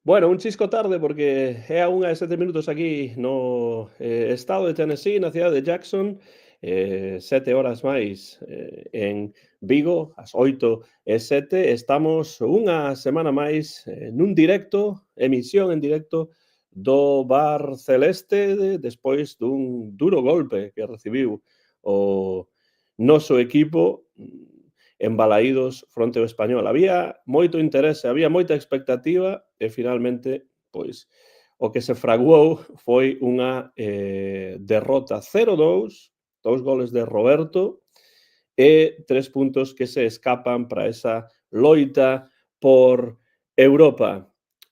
Bueno, un chisco tarde porque é a 1:07 aquí no estado de Tennessee, na cidade de Jackson, 7 horas máis en Vigo, as 8:07. Estamos unha semana máis nun directo, emisión en directo do Bar Celeste despois dun duro golpe que recibiu o noso equipo en Balaídos fronte ao Español. Había moito interese, había moita expectativa e finalmente, pois, o que se fraguou foi unha derrota 0-2, 2 goles de Roberto e 3 puntos que se escapan para esa loita por Europa.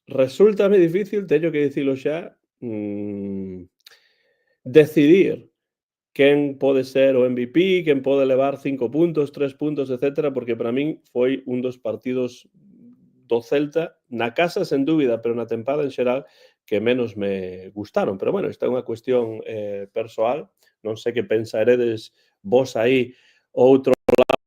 Resúltame difícil, teño que dicilo xa, decidir quen pode ser o MVP, quen pode levar 5 puntos, 3 puntos, etcétera, porque para min foi un dos partidos do Celta, na casa sen dúbida, pero na tempada en xeral, que menos me gustaron. Pero bueno, esta é unha cuestión persoal, non sei que pensaredes vos aí ao outro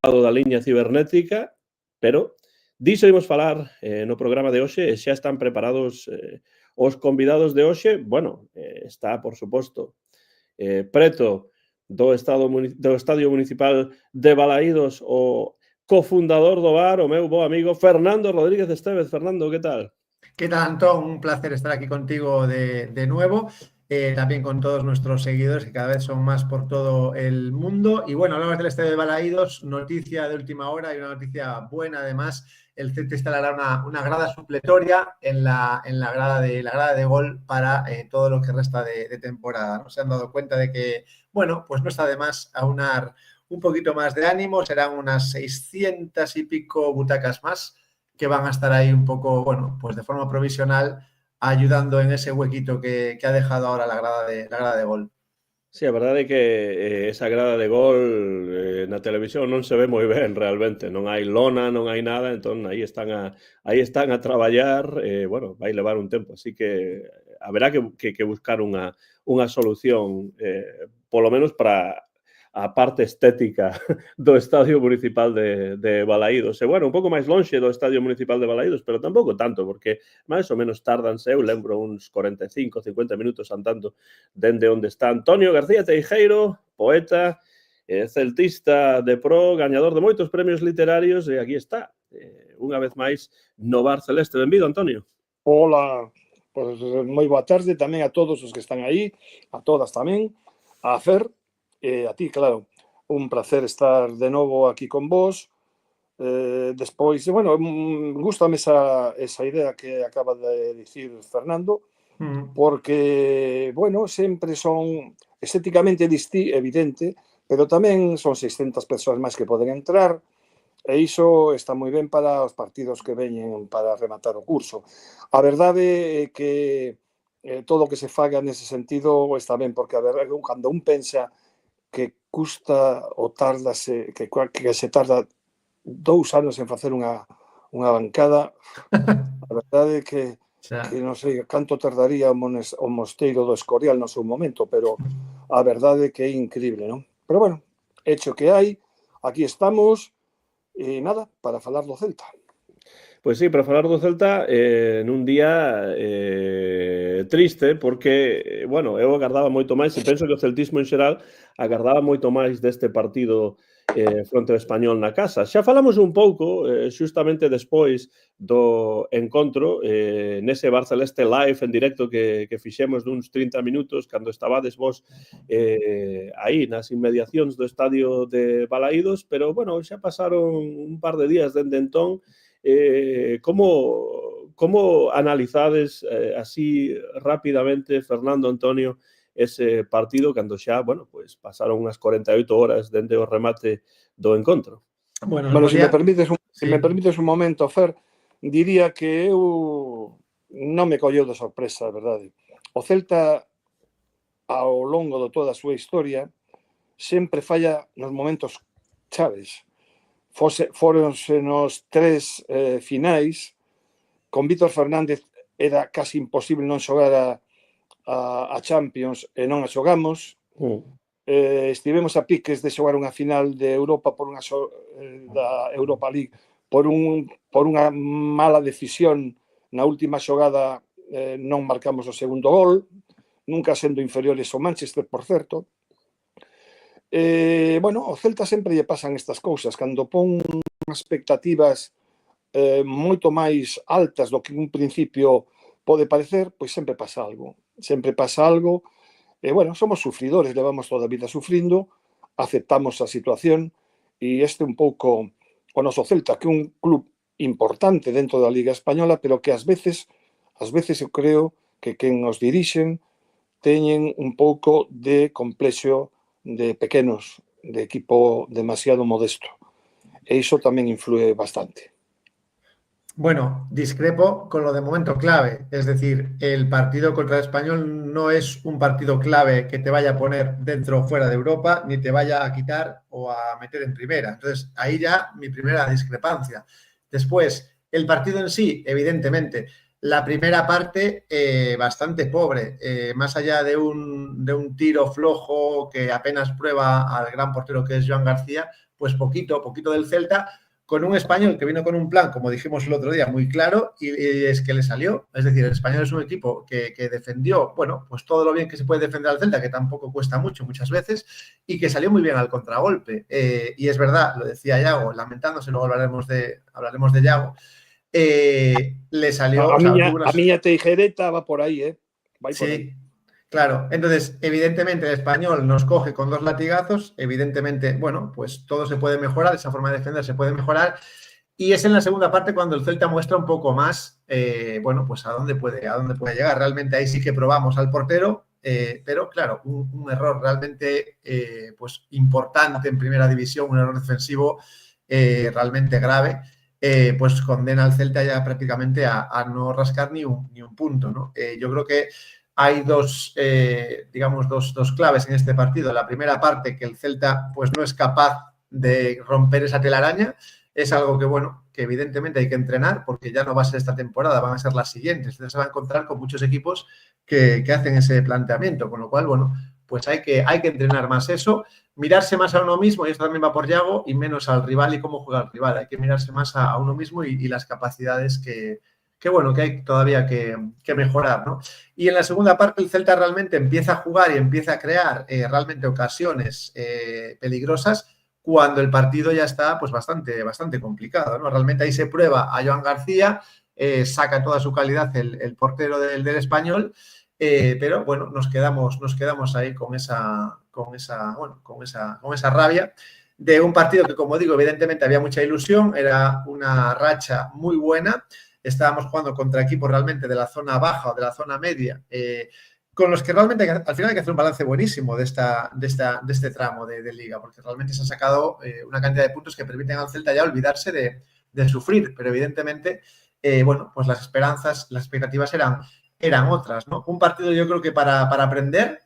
lado da liña cibernética, pero diso imos falar no programa de hoxe e xa están preparados os convidados de hoxe. Bueno, está, por suposto, preto do Estadio Municipal de Balaídos o cofundador do bar, o meu bo amigo Fernando Rodríguez Estévez. Fernando, que tal? ¿Qué tal, Antón? Un placer estar aquí contigo de nuevo, también con todos nuestros seguidores, que cada vez son más por todo el mundo. Y bueno, hablamos del Estadio de Balaídos, noticia de última hora y una noticia buena además. El Celta instalará una grada supletoria en la grada de gol para todo lo que resta de temporada, ¿no? Se han dado cuenta de que, bueno, pues no está de más aunar un poquito más de ánimo, serán unas 600 y pico butacas más que van a estar ahí un poco, bueno, pues de forma provisional ayudando en ese huequito que ha dejado ahora la grada de gol. Sí, a verdade é que esa grada de gol na televisión non se ve moi ben realmente, non hai lona, non hai nada, entón aí están a traballar, bueno, vai levar un tempo, así que haberá que buscar unha solución, polo menos para a parte estética do Estadio Municipal de Balaídos. E, bueno, un pouco máis lonxe do Estadio Municipal de Balaídos, pero tampouco tanto, porque máis ou menos tardanse, eu lembro, uns 45, 50 minutos andando dende onde está Antonio García Teijeiro, poeta, celtista de pro, gañador de moitos premios literarios, e aquí está, unha vez máis, no Bar Celeste. Benvido, Antonio. Ola, pois moi boa tarde tamén a todos os que están aí, a todas tamén, a Fer, e a ti, claro, un placer estar de novo aquí con vos. Despois, bueno, gústame esa idea que acaba de dicir Fernando, porque, bueno, sempre son estéticamente evidente, pero tamén son 600 persoas máis que poden entrar, e iso está moi ben para os partidos que veñen para rematar o curso. A verdade é que todo o que se faga nese sentido está ben, porque a verdade, cando un pensa que custa ou tardase, que se tarda 2 anos en facer unha bancada, a verdade é que non sei canto tardaría o Mosteiro do Escorial no seu momento, pero a verdade é que é increíble, non? Pero bueno, hecho que hai, aquí estamos, e nada, para falar do Celta. Pois sí, para falar do Celta nun día triste, porque, bueno, eu agardaba moito máis, e penso que o celtismo en xeral agardaba moito máis deste partido fronte ao Español na casa. Xa falamos un pouco, xustamente despois do encontro, nese Bar Celeste live en directo que fixemos duns 30 minutos, cando estabades vos aí nas inmediacións do estadio de Balaídos, pero, bueno, xa pasaron un par de días dende entón. Como analizades así rapidamente, Fernando, Antonio, ese partido cando xa, bueno, pues pasaron unhas 48 horas dende o remate do encontro? Bueno, se me permites un momento, Fer, diría que eu non me colleu de sorpresa, a verdade. O Celta, ao longo de toda a súa historia, sempre falla nos momentos chaves. Foronse nos 3 finais, con Vítor Fernández era casi imposible non xogar a Champions e non a xogamos. Estivemos a piques de xogar unha final de Europa da Europa League por unha mala decisión na última xogada non marcamos o segundo gol, nunca sendo inferiores ao Manchester, por certo. Bueno, o Celta sempre lle pasan estas cousas, cando pon expectativas moito máis altas do que un principio pode parecer, pois sempre pasa algo. Sempre pasa algo. Bueno, somos sufridores, levamos toda a vida sufrindo, aceptamos a situación e este un pouco o noso Celta, que é un club importante dentro da Liga Española, pero que ás veces eu creo que quen os dirixen teñen un pouco de complexo de pequenos, de equipo demasiado modesto. E iso tamén influe bastante. Bueno, discrepo con lo de momento clave. Es decir, el partido contra el Español no es un partido clave que te vaya a poner dentro o fuera de Europa, ni te vaya a quitar o a meter en primera. Entonces, ahí ya mi primera discrepancia. Después, el partido en sí, evidentemente, la primera parte bastante pobre. Más allá de un tiro flojo que apenas prueba al gran portero que es Joan García, pues poquito del Celta, con un Español que vino con un plan, como dijimos el otro día, muy claro, y es que le salió. Es decir, el Español es un equipo que defendió, bueno, pues todo lo bien que se puede defender al Celta, que tampoco cuesta mucho muchas veces, y que salió muy bien al contragolpe. Y es verdad, lo decía Yago, lamentándose, luego hablaremos de Yago, le salió... A miña teijereta va por aí, vai por aí. Sí, claro. Entonces, evidentemente, el Español nos coge con 2 latigazos. Evidentemente, bueno, pues todo se puede mejorar, esa forma de defender se puede mejorar. Y es en la segunda parte cuando el Celta muestra un poco más, bueno, pues a dónde puede llegar. Realmente ahí sí que probamos al portero, pero claro, un error realmente pues importante en primera división, un error defensivo realmente grave. Pues condena al Celta ya prácticamente a no rascar ni un punto, ¿no? Yo creo que hay dos claves en este partido. La primera parte, que el Celta pues no es capaz de romper esa telaraña, es algo que, bueno, que evidentemente hay que entrenar porque ya no va a ser esta temporada, van a ser las siguientes. Entonces se va a encontrar con muchos equipos que hacen ese planteamiento, con lo cual, bueno, pues hay que entrenar más eso, mirarse más a uno mismo, y esto también va por Yago, y menos al rival y cómo juega el rival. Hay que mirarse más a uno mismo y las capacidades que hay todavía que mejorar, ¿no? Y en la segunda parte el Celta realmente empieza a jugar y empieza a crear realmente ocasiones peligrosas cuando el partido ya está pues bastante complicado, ¿no? Realmente ahí se prueba a Joan García, saca toda su calidad el portero del Español, pero bueno, nos quedamos ahí con esa rabia de un partido que, como digo, evidentemente había mucha ilusión, era una racha muy buena. Estábamos jugando contra equipos realmente de la zona baja o de la zona media, con los que realmente al final hay que hacer un balance buenísimo de este tramo de liga, porque realmente se ha sacado una cantidad de puntos que permiten al Celta ya olvidarse de sufrir, pero evidentemente, bueno, pues las expectativas eran otras, ¿no? Un partido yo creo que para aprender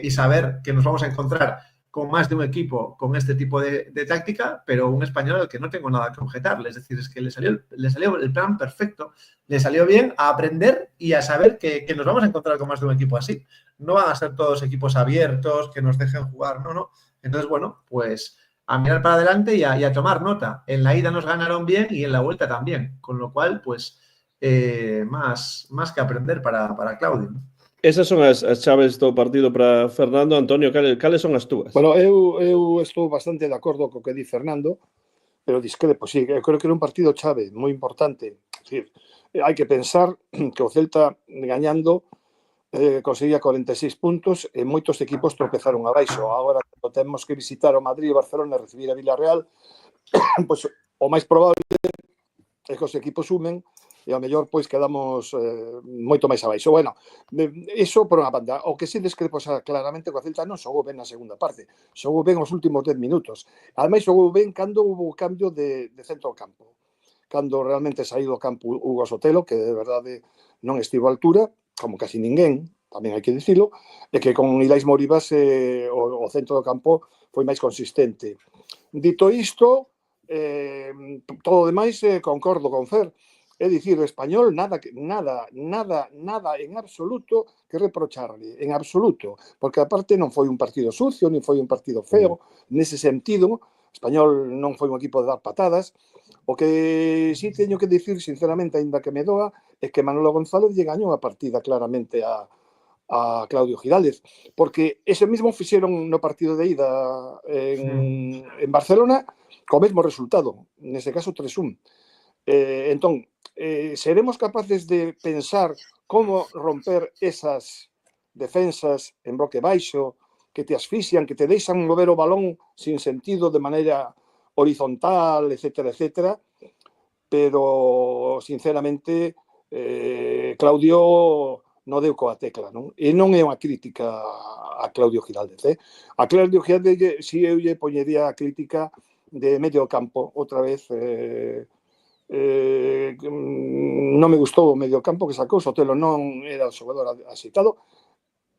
y saber que nos vamos a encontrar con más de un equipo con este tipo de táctica, pero un Español al que no tengo nada que objetarle. Es decir, es que le salió el plan perfecto, le salió bien a aprender y a saber que nos vamos a encontrar con más de un equipo así. No van a ser todos equipos abiertos, que nos dejen jugar, no. Entonces, bueno, pues a mirar para adelante y a tomar nota. En la ida nos ganaron bien y en la vuelta también, con lo cual, pues, más que aprender para Claudio, ¿no? Esas son as chaves do partido para Fernando. Antonio, cales son as túas? Bueno, eu estou bastante de acordo co que di Fernando, pero discrepo, sí, eu creo que era un partido chave, moi importante. É dicir, hai que pensar que o Celta gañando conseguía 46 puntos e moitos equipos tropezaron abaixo. Agora temos que visitar o Madrid e Barcelona e recibir a Villarreal, pois o máis probable é que os equipos sumen e ao mellor pois quedamos moito máis abaixo. Bueno, iso por unha banda. O que si discrepo claramente co Celta non xogou ben na segunda parte. Xogou ben os últimos 10 minutos. Ademais, xogou ben cando hubo cambio de centro ao campo. Cando realmente saiu do campo Hugo Sotelo, que de verdade non estivo a altura, como casi ninguén, tamén hai que dicilo, e que con Ilais Moribas o centro do campo foi máis consistente. Dito isto, todo o demais concordo con Fer. É dicir, o Español nada en absoluto que reprocharle, en absoluto, porque aparte non foi un partido sucio, nin foi un partido feo, nese sentido, Español non foi un equipo de dar patadas. O que sí teño que dicir, sinceramente, aínda que me doa, é que Manolo González lle gañou a partida claramente a Claudio Giraldez, porque ese mismo fixeron no partido de ida en Barcelona co mesmo resultado, nese caso 3-1. Entón, seremos capaces de pensar como romper esas defensas en bloque baixo que te asfixian, que te deixan mover o balón sin sentido de maneira horizontal, etcétera, etcétera, pero sinceramente Claudio non deu coa tecla, non? E non é unha crítica a Claudio Giraldez, A Claudio Giraldez si eu lle poñería a crítica de medio campo, outra vez non me gustou o medio campo que sacou, Sotelo non era o xogador axitado,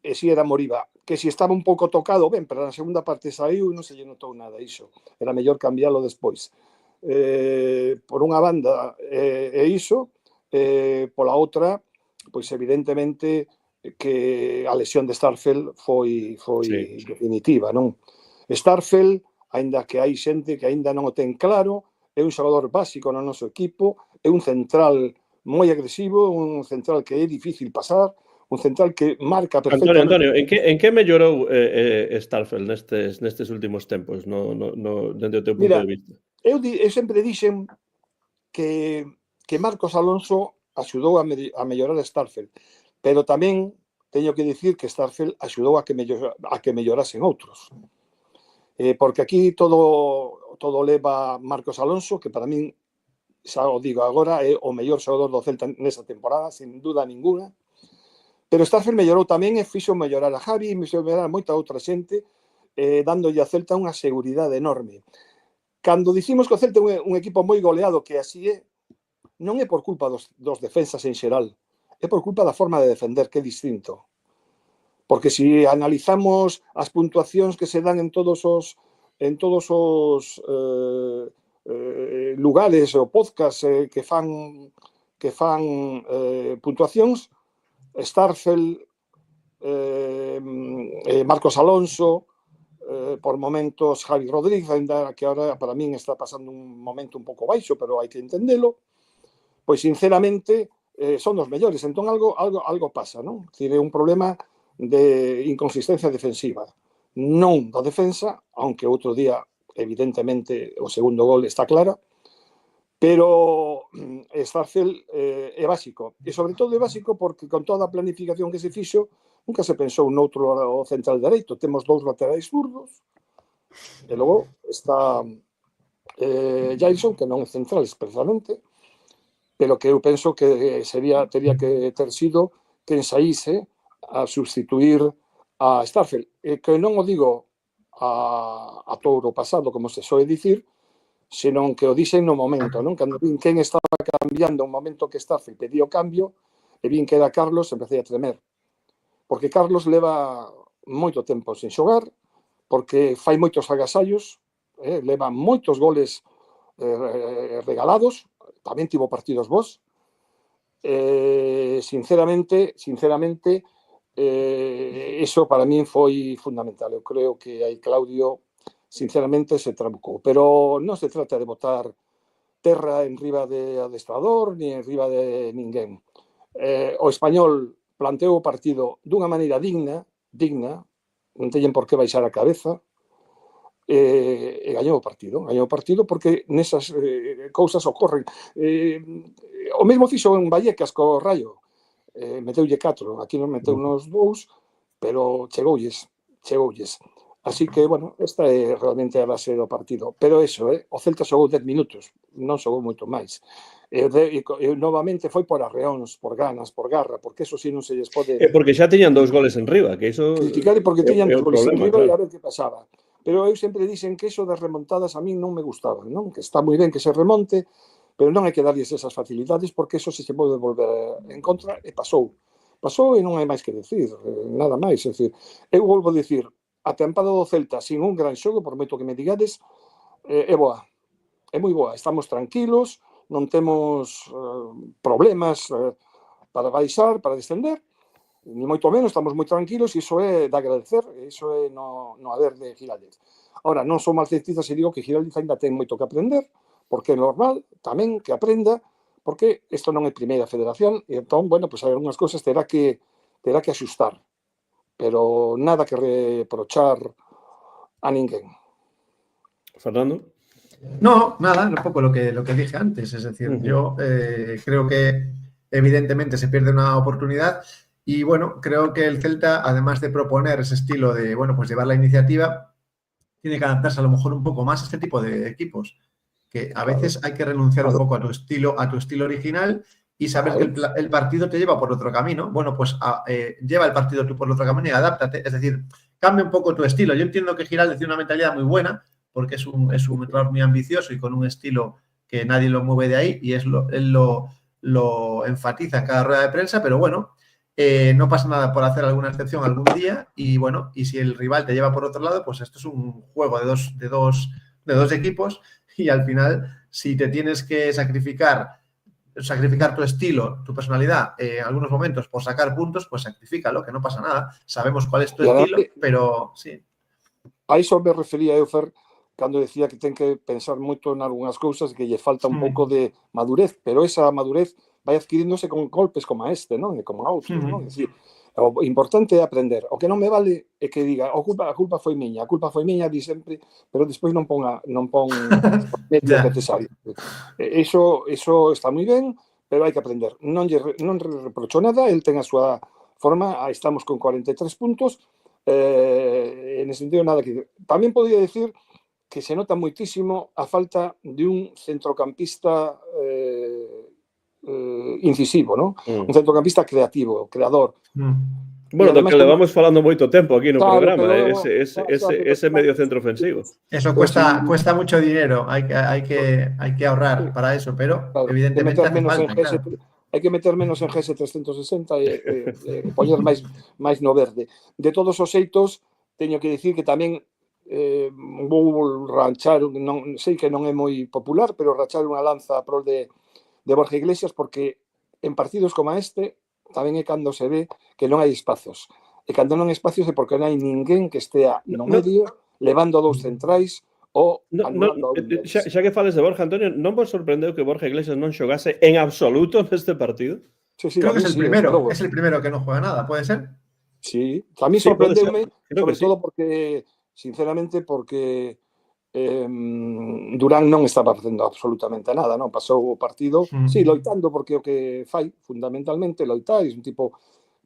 e si era Moriba, que si estaba un pouco tocado, ben, pero na segunda parte saiu e non se lle notou nada iso, era mellor cambiálo despois. Por unha banda iso, pola outra, pois evidentemente que a lesión de Starfelt foi definitiva, non? Starfelt, aínda que hai xente que aínda non o ten claro, é un xogador básico no noso equipo, é un central moi agresivo, un central que é difícil pasar, un central que marca perfectamente. Antonio, en que mellorou Starfelt nestes últimos tempos, dende o teu punto de vista? Eu sempre dixen que Marcos Alonso axudou a mellorar Starfelt, pero tamén teño que dicir que Starfelt axudou a que mellorasen outros. Porque aquí todo leva Marcos Alonso, que para min, xa o digo agora, é o mellor xogador do Celta nesa temporada, sin duda ninguna. Pero Starfelt mellorou tamén e fixo mellorar a Javi, fixo mellorar a moita outra xente, dándolle a Celta unha seguridade enorme. Cando dicimos que o Celta é un equipo moi goleado, que así é, non é por culpa dos defensas en xeral, é por culpa da forma de defender, que é distinto. Porque se analizamos as puntuacións que se dan en todos os lugares ou podcast que fan puntuacións, Starfelt, Marcos Alonso, por momentos Javi Rodríguez, ainda que ahora para min está pasando un momento un pouco baixo, pero hai que entendelo, pois sinceramente son os mellores. Entón algo pasa, non? É un problema de inconsistencia defensiva, non da defensa, aunque outro día evidentemente o segundo gol está clara, pero Starfelt é básico, e sobre todo é básico porque con toda a planificación que se fixo nunca se pensou noutro central dereito. Temos dous laterais zurdos e logo está Jailson, que non é central expresamente, pero que eu penso que teria que ter sido quen saíse a sustituir a Starfelt, que non o digo a touro pasado, como se soe dicir, senón que o dixen no momento, non? Cando vin quen estaba cambiando un momento que Starfelt pedía o cambio, e vin que era Carlos, empecé a tremer. Porque Carlos leva moito tempo sen xogar, porque fai moitos agasallos, leva moitos goles regalados, tamén tivo partidos bons. Sinceramente, eso para min foi fundamental. Eu creo que aí Claudio, sinceramente, se trabucou. Pero non se trata de botar terra en riba de adestrador, ni en riba de ninguén. O Español planteou o partido dunha maneira digna, non teñen por que baixar a cabeza, e gañou o partido porque nesas cousas ocorren. O mesmo fixo en Vallecas co Rayo, meteulle 4, aquí non meteu nos 2, pero chegoulles. Así que, bueno, esta é realmente a base do partido. Pero eso, o Celta xogou 10 minutos, non xogou moito máis. E novamente foi por arreóns, por ganas, por garra, porque eso sí non se lles pode... Porque xa teñan 2 goles en riba, que iso... Criticar porque teñan 2 goles en riba e a ver que pasaba. Pero eu sempre dixen que eso das remontadas a mí non me gustaba, non? Que está moi ben que se remonte, pero non hai que darlles esas facilidades porque eso se pode volver en contra e pasou. Pasou e non hai máis que decir, nada máis. É dicir, eu volvo a dicir, a tempada do Celta sin un gran xogo, por moito que me digades, é boa. É moi boa. Estamos tranquilos, non temos problemas para baixar, para descender, ni moito menos, estamos moi tranquilos e iso é de agradecer, iso é no haber de Giraldez. Ahora, non son malcentistas e digo que Giraldez ainda ten moito que aprender, porque é normal tamén que aprenda, porque isto non é primeira federación, e entón, bueno, pues algunhas cousas terá que axustar, pero nada que reprochar a ninguén. Fernando. No, nada, un poco lo que dije antes, es decir, yo creo que evidentemente se pierde una oportunidad y bueno, creo que el Celta, además de proponer ese estilo de, bueno, pues llevar la iniciativa, tiene que adaptarse a lo mejor un poco más a este tipo de equipos, que a veces hay que renunciar un poco a tu estilo original y saber que el partido te lleva por otro camino. Bueno, pues lleva el partido tú por otro camino y adáptate, es decir, cambia un poco tu estilo. Yo entiendo que Giraldez tiene una mentalidad muy buena, porque es un entrenador muy ambicioso y con un estilo que nadie lo mueve de ahí y él lo enfatiza en cada rueda de prensa, pero bueno, no pasa nada por hacer alguna excepción algún día y bueno, y si el rival te lleva por otro lado, pues esto es un juego de dos equipos y al final, si te tienes que sacrificar tu estilo, tu personalidad en algunos momentos por sacar puntos, pues sacrifícalo, que no pasa nada. Sabemos cuál es tu estilo, pero sí. A iso me refería eu, Fer, cando decía que ten que pensar moito en algunhas cousas, que lle falta un pouco de madurez, pero esa madurez vai adquiríndose con golpes como este, non? E como a outros, non? É dicir, o importante é aprender. O que non me vale é que diga a culpa foi miña, di sempre, pero despois non pon medio necesario. Iso está moi ben, pero hai que aprender. Non reprocho nada, el ten a súa forma, estamos con 43 puntos, en ese sentido nada que decir. Tamén podría decir que se nota moitísimo a falta de un centrocampista incisivo, ¿no? Un centrocampista creativo, creador. Bueno, do que levamos falando moito tempo aquí no programa, ese medio centro ofensivo. Eso cuesta mucho dinero, hay que ahorrar para eso, pero evidentemente hai que meter menos en GS 360 e poñer máis no verde. De todos os xeitos, teño que dicir que tamén vou ranchar, sei que non é moi popular, pero rachar unha lanza a prol de Borja Iglesias, porque en partidos como este tamén é cando se ve que non hai espazos. E cando non hai espazos é porque non hai ninguén que estea no medio levando dous centrais ou anulando a un deles. Xa que fales de Borja, Antonio, non vos sorprendeu que Borja Iglesias non xogase en absoluto neste partido? Sí, creo que es el primero que non juega nada, ¿puede ser? Sí, a mí sorprendeume, sobre todo porque, sinceramente, Durán non estaba facendo absolutamente nada, non? Pasou o partido, sí, loitando, porque o que fai, fundamentalmente, loitar, é un tipo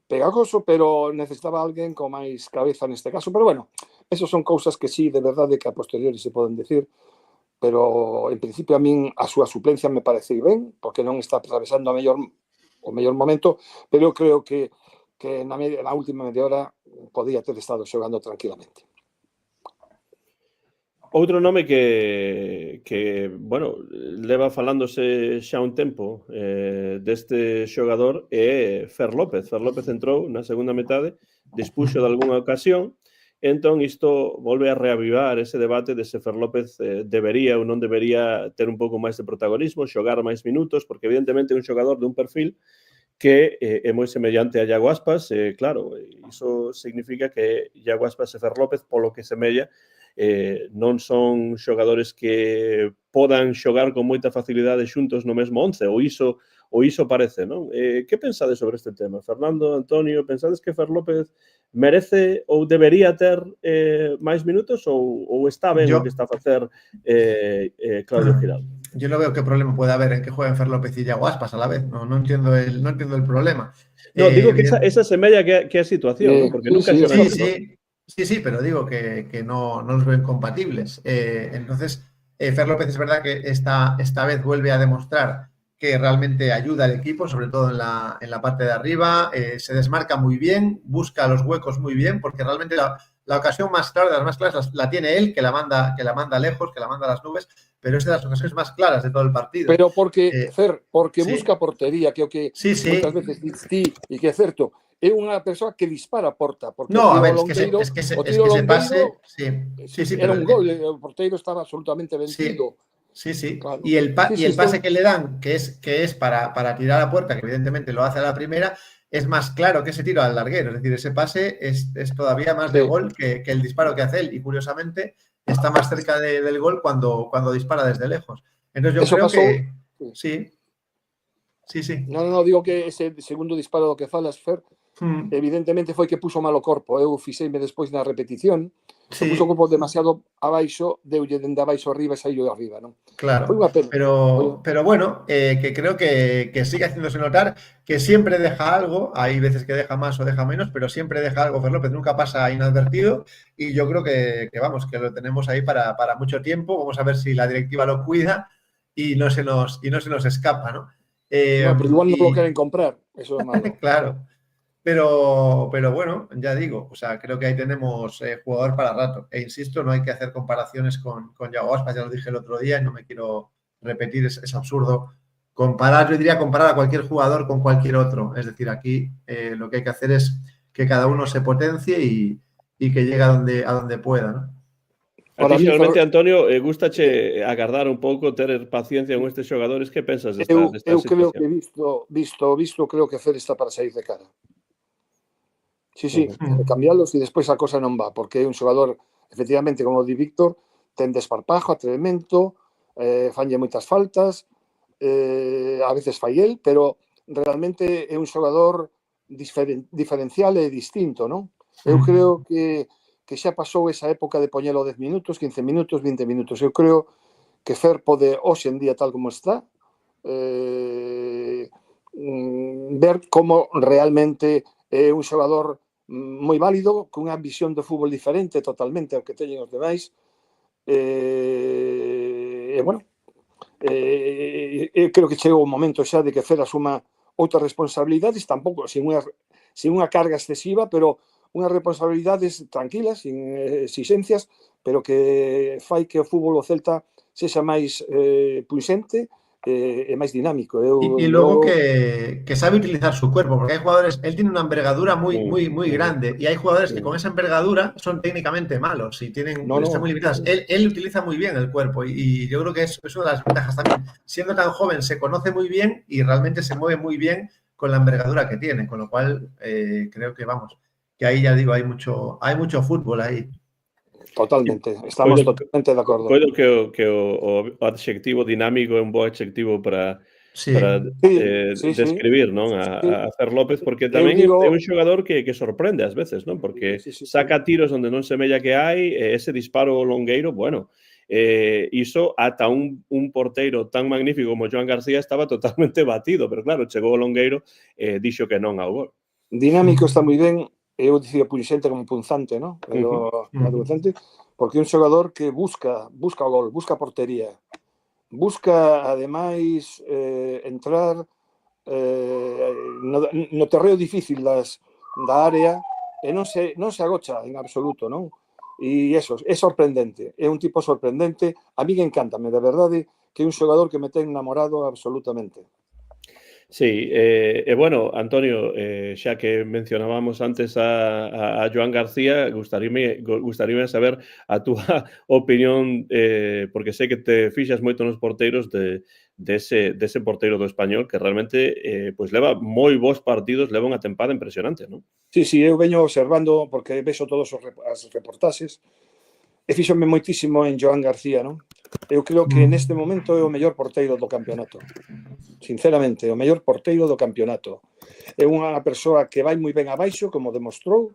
pegajoso, pero necesitaba alguén con máis cabeza neste caso. Pero bueno, esos son cousas que sí, de verdade, que a posteriori se poden decir, pero en principio a min a súa suplencia me parece ben, porque non está atravesando o mellor momento, pero eu creo que na última media hora podía ter estado xogando tranquilamente. Outro nome que bueno, leva falándose xa un tempo deste xogador é Fer López. Fer López entrou na segunda metade, dispuxo de algunha ocasión, entón isto volve a reavivar ese debate de se Fer López debería ou non debería ter un pouco máis de protagonismo, xogar máis minutos, porque evidentemente é un xogador de un perfil que é moi semellante a Iago Aspas, claro, iso significa que Iago Aspas e Fer López, polo que semella, non son xogadores que podan xogar con moita facilidade xuntos no mesmo 11, ou iso parece, non? Que pensades sobre este tema? Fernando, Antonio, pensades que Fer López merece ou debería ter máis minutos ou está ben o que está a facer Claudio Giraldo? Yo no veo qué problema puede haber en que jueguen Fer López y Iago Aspas a la vez. No entiendo el problema. No, digo que esa semella que a situación, ¿no? Porque nunca Sí, pero digo que no los veo incompatibles. Entonces, Fer López es verdad que esta vez vuelve a demostrar que realmente ayuda al equipo, sobre todo en la parte de arriba, se desmarca muy bien, busca los huecos muy bien, porque realmente la ocasión más clara, de las más claras, la tiene él, que la manda lejos, que la manda a las nubes, pero es de las ocasiones más claras de todo el partido. Pero porque, Fer, busca portería, que o que moitas veces ti, e que é certo, é unha persoa que dispara a porta. Porque no, a ver, es que ese pase... Sí, era un gol, o porteiro estaba absolutamente vencido. Sí, sí. Claro. Y el Sí, pase que le dan, que es para tirar a la puerta, que evidentemente lo hace a la primera, es más claro que ese tiro al larguero. Es decir, ese pase es todavía más de sí. gol que el disparo que hace él. Y curiosamente está más cerca del gol cuando dispara desde lejos. Entonces yo Eso creo pasou. que sí, sí, sí. Non, digo que ese segundo disparo do que falas, Fer, evidentemente foi que puxo mal o corpo. Eu fixeime despois na repetición, puxo o Sí, corpo demasiado abaixo, deulle dende abaixo arriba e saiu de arriba, non? Foi claro. unha pena. Pero bueno, que creo que sigue haciéndose notar, que siempre deja algo. Hay veces que deja más o deja menos, pero siempre deja algo. Fer López nunca pasa inadvertido y yo creo vamos, que lo tenemos ahí para mucho tiempo. Vamos a ver si la directiva lo cuida y no se nos escapa, ¿no? No, pero igual non lo queren comprar, eso é malo. Claro. Pero bueno, ya digo, o sea, creo que ahí tenemos jugador para rato. E insisto, no hay que hacer comparaciones con Yago Aspas, ya lo dije el otro día y no me quiero repetir, es absurdo comparar, yo diría comparar a cualquier jugador con cualquier otro. Es decir, aquí lo que hay que hacer es que cada uno se potencie y que llegue a donde pueda, ¿no? A ti, xeralmente, Fer, Antonio, gustache agardar un pouco, ter paciencia con estes xogadores. Que pensas desta eu creo situación? que visto, creo que Fer está para sair de cara. Sí, cambialos e despois a cosa non va, porque é un xogador, efectivamente, como di Víctor, ten desparpajo, atrevemento, fanlle moitas faltas, a veces fai el, pero realmente é un xogador diferencial e distinto, non? Eu creo que xa pasou esa época de poñelo 10 minutos, 15 minutos, 20 minutos. Eu creo que Fer pode, hoxe en día, tal como está, ver como realmente é un xogador moi válido, cunha visión do fútbol diferente totalmente ao que teñen os demais. Bueno, eu creo que chegou o momento xa de que Fer asuma outras responsabilidades, tampouco sin unha carga excesiva, pero unhas responsabilidades tranquilas, sin exigencias, pero que fai que o fútbol do Celta sexa máis pulsente e máis dinámico. Y luego que sabe utilizar su cuerpo, porque hay jugadores, él tiene una envergadura muy grande y hay jugadores que con esa envergadura son técnicamente malos y están muy limitados. Él utiliza muy bien el cuerpo y yo creo que es una de las ventajas también. Siendo tan joven se conoce muy bien y realmente se mueve muy bien con la envergadura que tiene, con lo cual creo que vamos, que ahí ya digo, hay mucho fútbol ahí. Totalmente, estamos totalmente de acordo. Coido que o adxectivo dinámico é un bo adxectivo para describir, non? A Fer López, porque tamén é un xogador que sorprende ás veces, non? Porque saca tiros onde non semella que hai, ese disparo longueiro, bueno, iso ata un porteiro tan magnífico como Joan García estaba totalmente batido, pero claro, chegou o longueiro e dixo que non ao gol. Dinámico está moi ben, eu dicía punxente como punzante, non? Pero porque é un xogador que busca o gol, busca a portería, busca, ademais, entrar no terreo difícil da área e non se agocha en absoluto, non? E eso, é sorprendente, é un tipo sorprendente. A mí encántame, de verdade, que é un xogador que me ten enamorado absolutamente. Sí, bueno, Antonio, xa que mencionábamos antes a Joan García, gustaríame saber a túa opinión, porque sei que te fixas moito nos porteiros dese porteiro do Español, que realmente pois leva moi bons partidos, leva unha tempada impresionante, non? Sí, eu veño observando, porque vexo todos as reportaxes, e fíxome moitísimo en Joan García, non? Eu creo que neste momento é o mellor porteiro do campeonato. Sinceramente, o mellor porteiro do campeonato. É unha persoa que vai moi ben abaixo, como demostrou,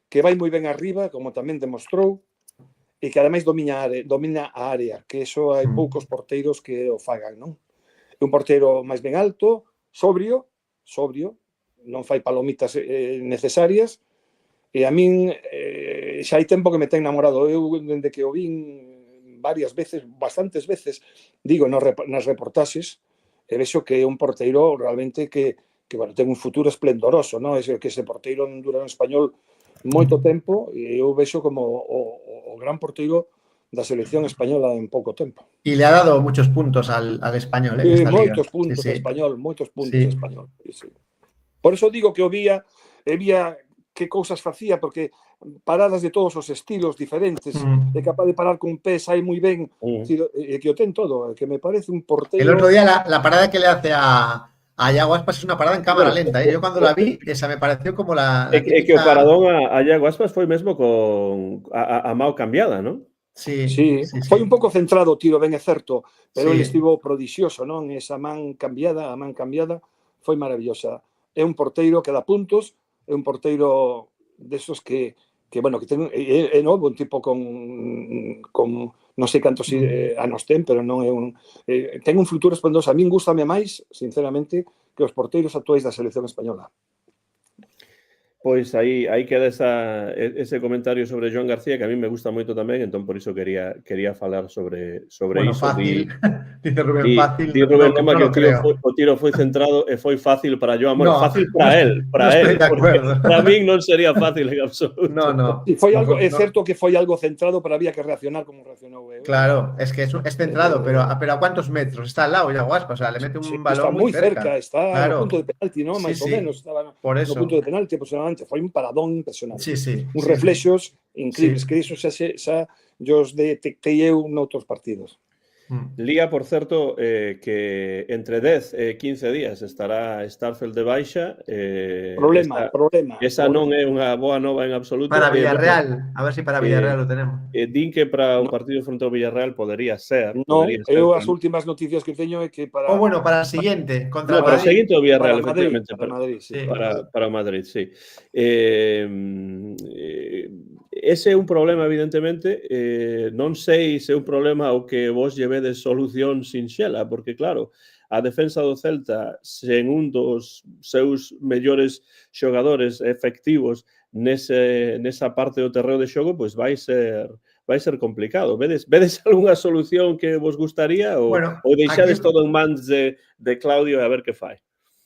que vai moi ben arriba, como tamén demostrou, e que ademais domina a área, que iso hai poucos porteiros que o fagan, non? É un porteiro máis ben alto, sobrio, non fai palomitas necesarias, e a min xa hai tempo que me ten enamorado. Eu, dende que o vin bastantes veces, digo, nas reportaxes, e vexo que é un porteiro realmente que bueno, ten un futuro esplendoroso, non? Que ese porteiro non dura no Español moito tempo, e eu vexo como o gran porteiro da selección española en pouco tempo. Y le ha dado muchos puntos al Español, en esta liga. Moitos puntos ao Español, moitos puntos ao Español. Sí. Por eso digo que o vía que cousas facía, porque paradas de todos os estilos diferentes, é capaz de parar con pés aí moi ben, que o ten todo, que me parece un porteiro... El otro día la parada que le hace a Iago Aspas es una parada en cámara lenta, ¿eh? Yo cuando la vi, esa me pareció como la típica... que o paradón a Iago Aspas foi mesmo a mao cambiada, non? Sí, foi un pouco centrado o tiro, ben é certo, pero ele estivo prodixioso, non? Esa man cambiada foi maravillosa. É un porteiro que dá puntos, é un porteiro desos que bueno, que ten, é novo, un tipo con non sei cantos anos ten, pero non é un... ten un futuro esplendoso. A min gustame máis, sinceramente, que os porteiros actuais da selección española. Pois aí queda ese comentario sobre Joan García, que a mí me gusta moito tamén, entón por iso quería falar sobre bueno, iso. Fácil, dice Rubén, fácil. Di Rubén Lema que o tiro foi centrado e foi fácil para Joan. Bueno, fácil para él, para min non sería fácil en absoluto. No. É certo que foi algo centrado, pero había que reaccionar como reaccionou. Claro, es que es centrado, pero a cuántos metros? Está al lado Iago Aspas, o sea, le mete un balón muy cerca. Está no punto de penalti, ¿no? Máis ou menos, estaba no punto de penalti, aproximadamente. Foi un paradón impresionante. Uns reflexos increíbles, que iso xa os detectei eu noutros partidos. Lía, por certo, que entre 10 e 15 días estará Starfelt de baixa. Problema. Esa non é unha boa nova en absoluto. Para Villarreal, a ver se para Villarreal lo tenemos. Din que para o partido fronte ao Villarreal podería ser. Non, eu as últimas noticias que teño é que para... para o seguinte, contra para o seguinte o Villarreal, efectivamente. Para Madrid, sí. Para o Madrid, sí. Ese é un problema, evidentemente. Non sei se é un problema o que vos llevedes solución sinxela, porque, claro, a defensa do Celta, sen un dos seus mellores xogadores efectivos nesa parte do terreo de xogo, pois vai ser complicado. Vedes algunha solución que vos gustaría ou deixades todo en mans de Claudio e a ver que fai?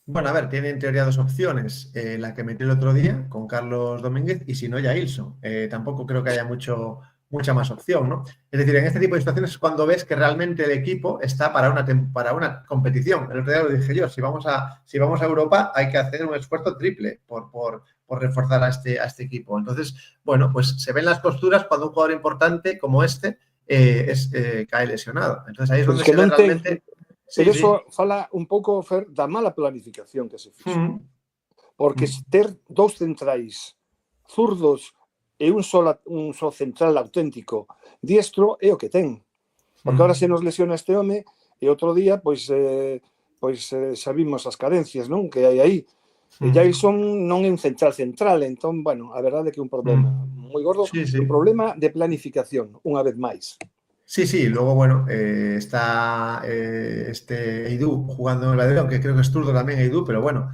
Bueno, a ver, tiene en teoría dos opciones. La que metió el otro día con Carlos Domínguez y si no, Jailson. Tampoco creo que haya mucha más opción, ¿no? Es decir, en este tipo de situaciones es cuando ves que realmente el equipo está para una competición. El otro día lo dije yo, si vamos a Europa hay que hacer un esfuerzo triple por reforzar a este equipo. Entonces, bueno, pues se ven las costuras cuando un jugador importante como cae lesionado. Entonces ahí es donde se ve realmente... Pero eso fala un pouco, Fer, da mala planificación que se fixo. Porque ter dous centrais zurdos e un só central auténtico diestro é o que ten. Porque ahora se nos lesiona este home e outro día, pois sabimos as carencias, non? Que hai aí. E Jailson non é un central, entón, bueno, a verdade é que é un problema moi gordo, un problema de planificación, unha vez máis. Sí, luego, bueno, está Eidú jugando en el Valladolid, aunque creo que es zurdo también Eidú, pero bueno,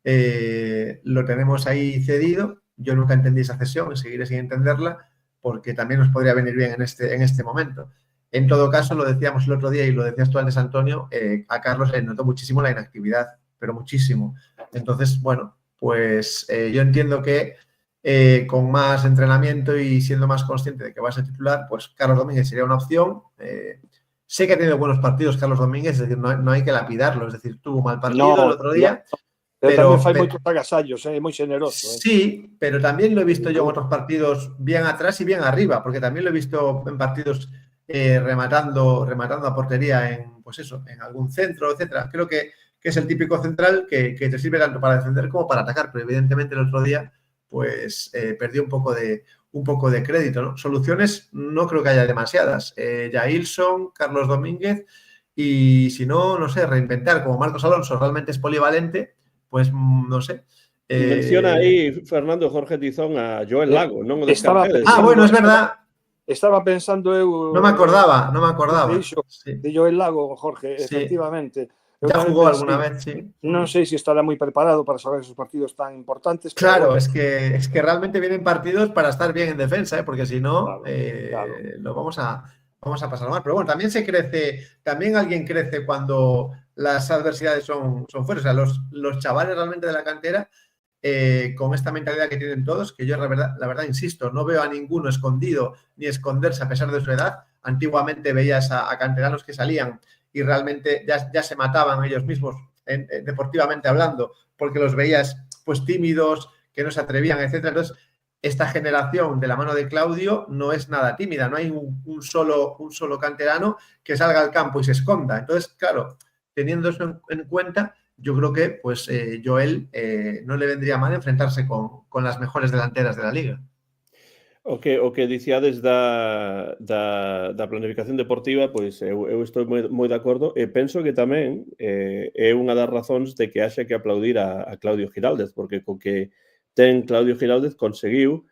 lo tenemos ahí cedido. Yo nunca entendí esa cesión y seguiré sin entenderla porque también nos podría venir bien en este momento. En todo caso, lo decíamos el otro día y lo decías tú antes, Antonio, a Carlos le notó muchísimo la inactividad, pero muchísimo. Entonces, bueno, pues yo entiendo que con más entrenamiento y siendo más consciente de que va a ser titular, pues Carlos Domínguez sería una opción. Sé que ha tenido buenos partidos Carlos Domínguez, es decir, no hay que lapidarlo, es decir, tuvo un mal partido el otro día. Pero fai moitos agasallos, moi generoso. Sí, pero también lo he visto yo en otros partidos bien atrás y bien arriba, porque también lo he visto en partidos rematando a portería en algún centro, etcétera. Creo que es el típico central que te sirve tanto para defender como para atacar, pero evidentemente el otro día pues perdió un poco de crédito, ¿no? Soluciones no creo que haya demasiadas. Jailson, Carlos Domínguez y si no sé, reinventar como Marcos Alonso realmente es polivalente, pues no sé. Menciona aí, Fernando, Jorge Tizón a Joel Lago, non o descartedes. Bueno, es verdad. Estaba pensando eu... No me acordaba. De Joel Lago, Jorge, efectivamente. Ya jugó alguna vez, sí. Non sei se estará moi preparado para saber esos partidos tan importantes. Claro, es que realmente vienen partidos para estar bien en defensa, porque si no, lo vamos a pasar mal. Pero bueno, también alguien crece cuando las adversidades son fuertes. O sea, los chavales realmente de la cantera, con esta mentalidad que tienen todos, que yo la verdad insisto, no veo a ninguno escondido ni esconderse a pesar de su edad. Antiguamente veías a canteranos que salían y realmente ya se mataban ellos mismos, deportivamente hablando, porque los veías pues tímidos, que no se atrevían, etcétera. Entonces, esta generación de la mano de Claudio no es nada tímida, no hay un solo canterano que salga al campo y se esconda. Entonces, claro, teniendo eso en cuenta, yo creo que pues Joel no le vendría mal enfrentarse con las mejores delanteras de la liga. O que diciades da planificación deportiva, pois eu estou moi de acordo e penso que tamén é unha das razóns de que haxa que aplaudir a Claudio Giraldez, porque co que ten Claudio Giraldez conseguiu,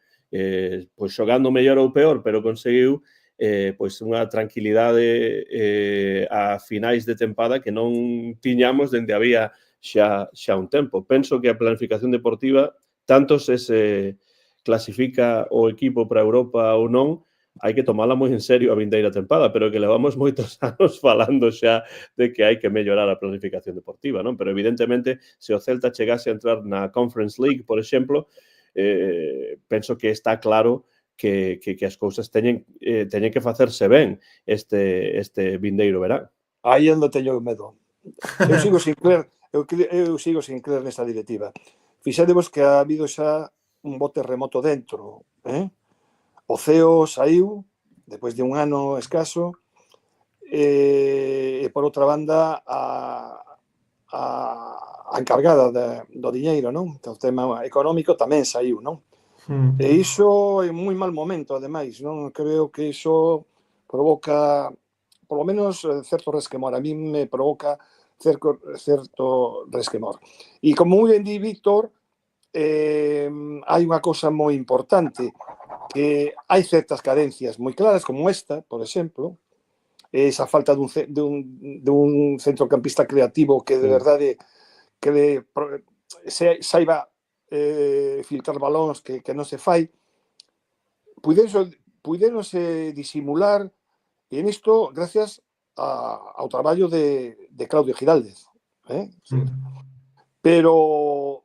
pois xogando mellor ou peor, pero conseguiu pois unha tranquilidade a finais de tempada que non tiñamos dende había xa un tempo. Penso que a planificación deportiva, tanto se clasifica o equipo para Europa ou non, hai que tomala moi en serio a vindeira tempada, pero que levamos moitos anos falando xa de que hai que mellorar a planificación deportiva, non? Pero evidentemente, se o Celta chegase a entrar na Conference League, por exemplo, penso que está claro que as cousas teñen que facerse ben este vindeiro verán. Aí onde teño medo. Eu sigo sin crer nesta directiva. Fixadevos que ha habido xa un bo terremoto dentro. O CEO saiu, despois de un ano escaso, e por outra banda a encargada do diñeiro, non? O tema económico tamén saiu, non? E iso é moi mal momento, ademais, non? Creo que iso provoca, por lo menos, certo resquemor. A mí me provoca certo resquemor. E como moi ben di Víctor, hai unha cosa moi importante, que hai certas carencias moi claras, como esta, por exemplo, esa falta dun centrocampista creativo que de verdade que saiba filtrar balóns que non se fai. Puidenose disimular, e nisto gracias ao traballo de Claudio Giraldez. Pero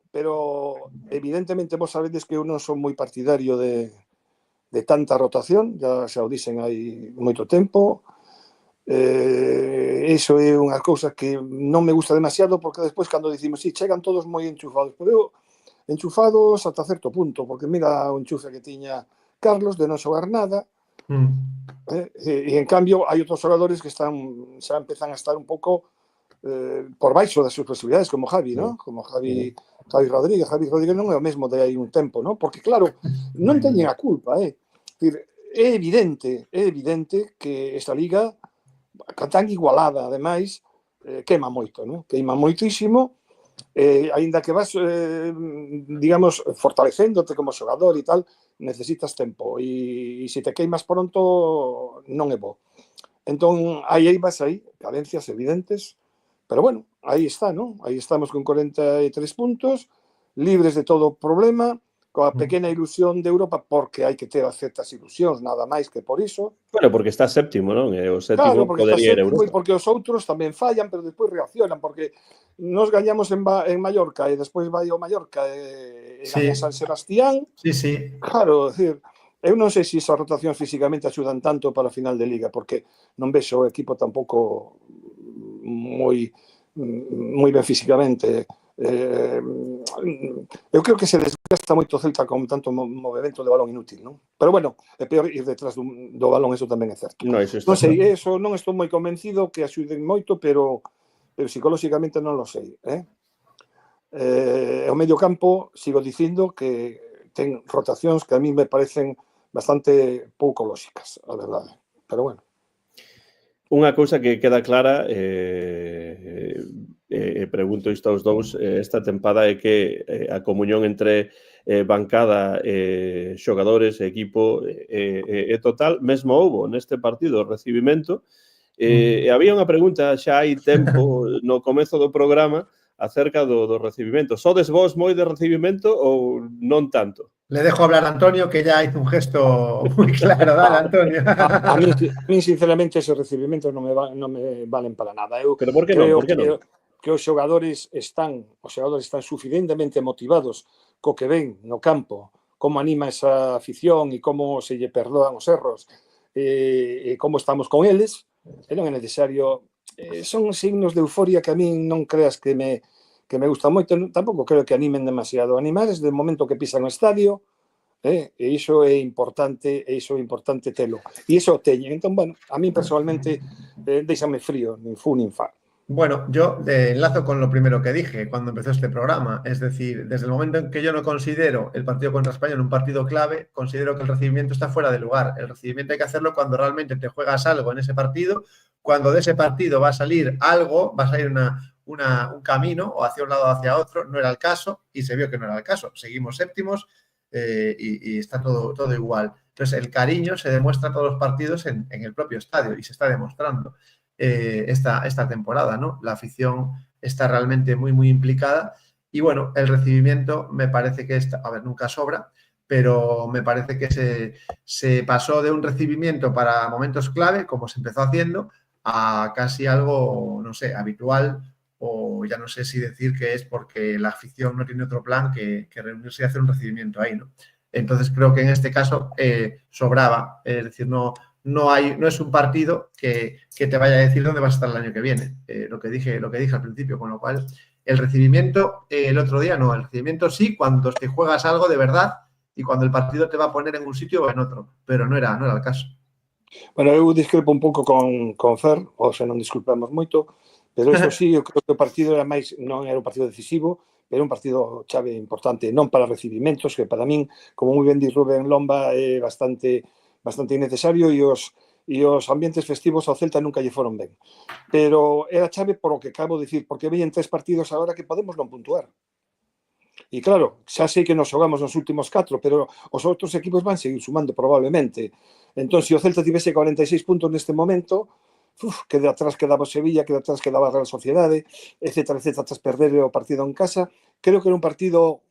evidentemente vos sabedes que eu non son moi partidario de tanta rotación, xa o dixen hai moito tempo. Iso é unha cousa que non me gusta demasiado, porque despois cando dicimos, si, chegan todos moi enchufados, pero eu enchufados ata certo punto, porque mira o enchufe que tiña Carlos de non xogar nada, e en cambio hai outros xogadores que xa empezan a estar un pouco por baixo das súas posibilidades, como Javi, ¿no? Como Javi Rodríguez. Javi Rodríguez non é o mesmo de hai un tempo, ¿no? Porque, claro, non teñen a culpa, é evidente que esta liga, tan igualada, ademais, queima moito, ¿no? Queima moitísimo, aínda que vas, digamos, fortalecéndote como xogador e tal, necesitas tempo, e se te queimas pronto, non é bo. Entón, aí vas aí, carencias evidentes. Pero bueno, aí está, ¿no? Aí estamos con 43 puntos, libres de todo problema, coa pequena ilusión de Europa, porque hai que ter certas ilusións, nada máis que por iso. Bueno, porque está séptimo, non? O séptimo podería ir a Europa. E porque os outros tamén fallan, pero despois reaccionan, porque nos gañamos en Mallorca e despois vai ao Mallorca e gaña San Sebastián. Sí. Claro, decir, eu non sei se esas rotacións físicamente axudan tanto para a final de Liga, porque non vexo o equipo tampouco moi ben físicamente. Eu creo que se desgasta moito o Celta con tanto movimento de balón inútil, non? Pero bueno, é peor ir detrás do balón, eso tamén é certo. Non sei, eso non estou moi convencido que axuden moito, pero psicolóxicamente non lo sei. O medio campo, sigo dicindo que ten rotacións que a mí me parecen bastante pouco lóxicas, a verdade. Pero bueno. Unha cousa que queda clara, pregunto isto aos dous, esta tempada é que a comunión entre bancada, xogadores, equipo é total. Mesmo houbo neste partido o recibimento, e había unha pregunta xa hai tempo no comezo do programa acerca do recibimento. Sodes vos moi de recibimento ou non tanto? Le dejo hablar a Antonio, que ya hizo un gesto muy claro. Dale, Antonio. A mí, sinceramente, esos recibimentos non me valen para nada. Eu pero por que non? Que os xogadores están suficientemente motivados co que ven no campo, como anima esa afición e como se lle perdoan os erros e como estamos con eles, e non é necesario. Son signos de euforia que a mí non creas que me que me gusta moito, tampouco creo que animen demasiado. Animar desde o momento que pisan o estadio, e iso é importante telo. E iso teñen. Entón, bueno, a mí personalmente déixame frío, nin fu nin fa. Bueno, yo enlazo con lo primero que dije cuando empezó este programa. Es decir, desde el momento en que yo no considero el partido contra España un partido clave, considero que el recibimiento está fuera de lugar. El recibimiento hay que hacerlo cuando realmente te juegas algo en ese partido, cuando de ese partido va a salir algo, va a salir un camino o hacia un lado o hacia otro. No era el caso y se vio que no era el caso. Seguimos séptimos y está todo igual. Entonces, el cariño se demuestra todos los partidos en el propio estadio y se está demostrando. Esta temporada, ¿no? La afición está realmente muy, muy implicada y bueno, el recibimiento me parece que nunca sobra, pero me parece que se pasó de un recibimiento para momentos clave, como se empezó haciendo, a casi algo, no sé, habitual, o ya no sé si decir que es porque la afición no tiene otro plan que reunirse y hacer un recibimiento ahí, ¿no? Entonces creo que en este caso sobraba, es decir, no es un partido que te vaya a decir dónde vas a estar el año que viene, lo que dije al principio, con lo cual el recibimiento el otro día no, el recibimiento sí cuando te juegas algo de verdad y cuando el partido te va a poner en un sitio o en otro, pero no era el caso. Bueno, eu discrepo un pouco con Fer, ou se non disculpamos moito, pero eso sí, eu creo que o partido non era un partido decisivo, pero un partido chave importante, non para recibimentos, que para min, como moi ben di Rubén Lomba, é bastante innecesario e os ambientes festivos ao Celta nunca lle foron ben. Pero era chave por o que acabo de dicir, porque veñen 3 partidos agora que podemos non puntuar. E claro, xa sei que nos xogamos nos últimos 4, pero os outros equipos van seguir sumando probablemente. Entón, se o Celta tivese 46 puntos neste momento, que de atrás quedaba o Sevilla, que de atrás quedaba a Real Sociedade, etcétera, tras perder o partido en casa, creo que era un partido,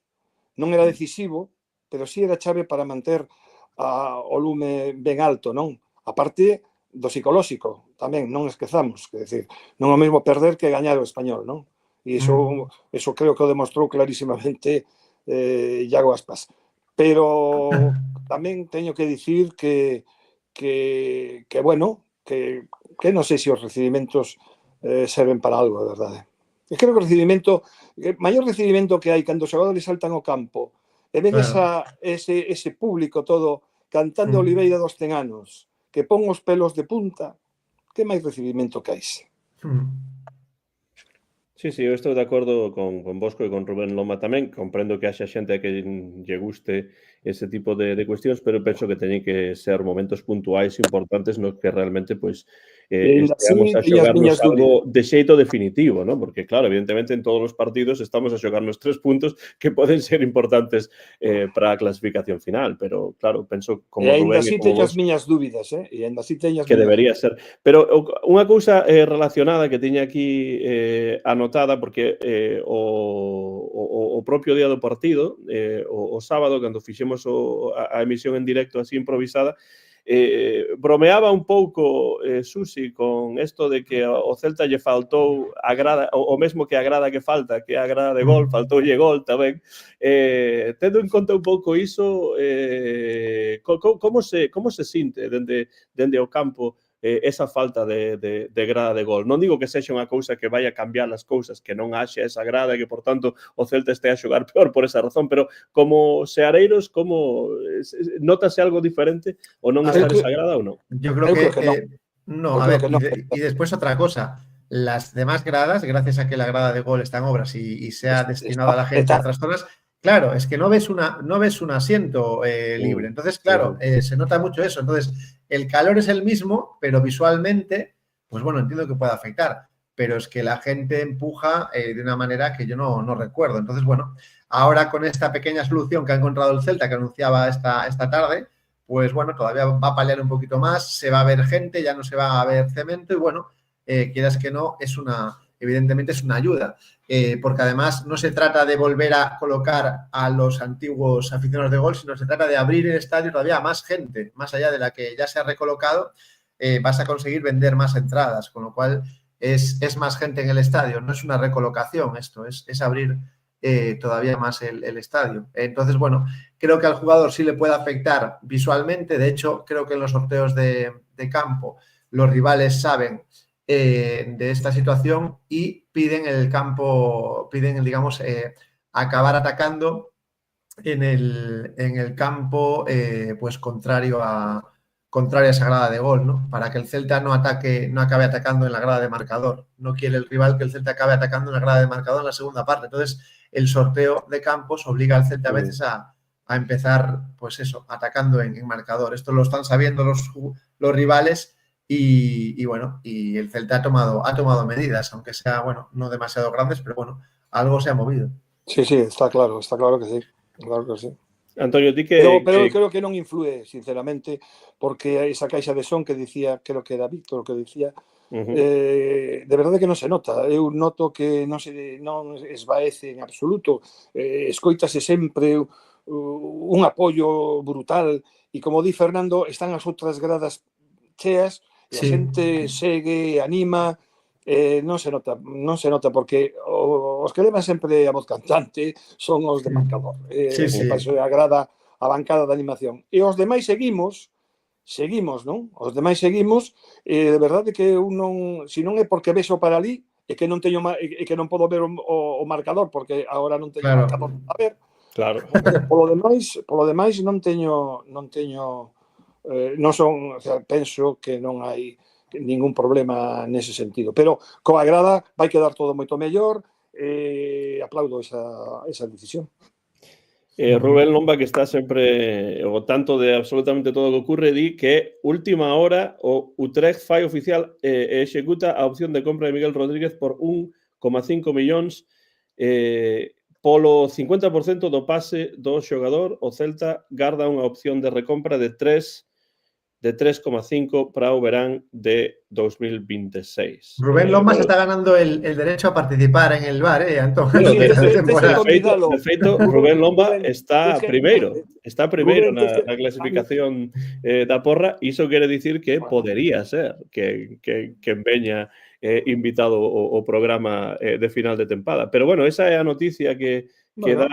non era decisivo, pero sí era chave para manter o lume ben alto, non? A parte do psicolóxico, tamén, non esquezamos, que decir, non é o mesmo perder que gañar o Español, non? E iso creo que o demostrou clarísimamente Iago Aspas. Pero tamén teño que dicir que bueno, que non sei se os recibimentos serven para algo, de verdade. Eu creo que o maior recibimento que hai cando os xogadores saltan ao campo e ven ese público todo cantando Oliveira dos 100 anos, que pon os pelos de punta, que máis recibimento que hai? Sí, eu estou de acordo con Bosco e con Rubén Loma tamén. Comprendo que haxa xente que lle guste ese tipo de cuestións, pero penso que teñen que ser momentos puntuais importantes nos que realmente esteamos a xogarnos algo de xeito definitivo, ¿no? Porque claro, evidentemente en todos os partidos estamos a xogarnos 3 puntos que poden ser importantes para a clasificación final, pero claro, penso como Rubén e como vos, as miñas dúbidas, e ainda así teñas que debería ser. Pero unha cousa relacionada que tiña aquí anotada, porque o propio día do partido, o sábado, cando fixemos a emisión en directo así improvisada, bromeaba un pouco Susi con isto de que o Celta lle faltou a grada, o mesmo que a grada que falta, que a grada de gol, faltoulle gol tamén. Tendo en conta un pouco iso, como se sinte dende o campo esa falta de grada de gol? Non digo que sexa unha cousa que vai a cambiar as cousas, que non haxe esa grada e que, por tanto, o Celta este a xogar peor por esa razón, pero como seareiros, como notase algo diferente ou non estar esa grada ou non? Yo creo que no. A ver, y después otra cosa. Las demás gradas, gracias a que la grada de gol está en obras y se ha destinado a la gente a otras zonas, claro, es que no ves un asiento libre. Entonces, claro, se nota mucho eso. Entonces, el calor es el mismo, pero visualmente, pues bueno, entiendo que puede afectar. Pero es que la gente empuja de una manera que yo no recuerdo. Entonces, bueno, ahora con esta pequeña solución que ha encontrado el Celta, que anunciaba esta tarde, pues bueno, todavía va a paliar un poquito más, se va a ver gente, ya no se va a ver cemento y bueno, quieras que no, evidentemente es una ayuda, porque además no se trata de volver a colocar a los antiguos aficionados de gol, sino se trata de abrir el estadio todavía a más gente, más allá de la que ya se ha recolocado, vas a conseguir vender más entradas, con lo cual es más gente en el estadio, no es una recolocación esto, es abrir todavía más el estadio. Entonces, bueno, creo que al jugador sí le puede afectar visualmente, de hecho, creo que en los sorteos de campo los rivales saben de esta situación y piden digamos, acabar atacando en el campo pues contrario a esa grada de gol, ¿no? Para que el Celta no acabe atacando en la grada de marcador. No quiere el rival que el Celta acabe atacando en la grada de marcador en la segunda parte. Entonces, el sorteo de campos obliga al Celta a veces a empezar, pues eso, atacando en marcador. Esto lo están sabiendo los rivales y bueno, y el Celta ha tomado medidas, aunque sea, bueno, no demasiado grandes, pero bueno, algo se ha movido. Sí, está claro que sí. Claro que sí. Antonio, ti pero creo que non influe, sinceramente, porque esa caixa de son que dicía, creo que era Víctor que dicía, de verdade que non se nota. Eu noto que non esvaece en absoluto. Escoítase sempre un apoio brutal e, como di Fernando, están as outras gradas cheas e a xente segue, anima. Non se nota porque os que levan sempre a voz cantante son os de marcador. Paso a grada, a bancada de animación. E os demais seguimos, non? Os demais seguimos, de verdade que eu non, se non é porque vexo para ali, é que non teño e que non podo ver o marcador porque agora non teño marcador a ver. Claro. Polo demais non teño non son, o sea, penso que non hai ningún problema nese sentido. Pero coa grada vai quedar todo moito mellor, aplaudo esa decisión. Rubén Lomba, que está sempre ao tanto de absolutamente todo o que ocurre, di que última hora o Utrecht fai oficial e executa a opción de compra de Miguel Rodríguez por 1,5 millóns polo 50% do pase do xogador. O Celta garda unha opción de recompra de 3,5 para o verán de 2026. Rubén Lomas está ganando el derecho a participar en el VAR, Antón. De feito, Rubén Lomba está primeiro na clasificación da porra. Iso quere dicir que podería ser que veña invitado o programa de final de tempada. Pero bueno, esa é a noticia que dá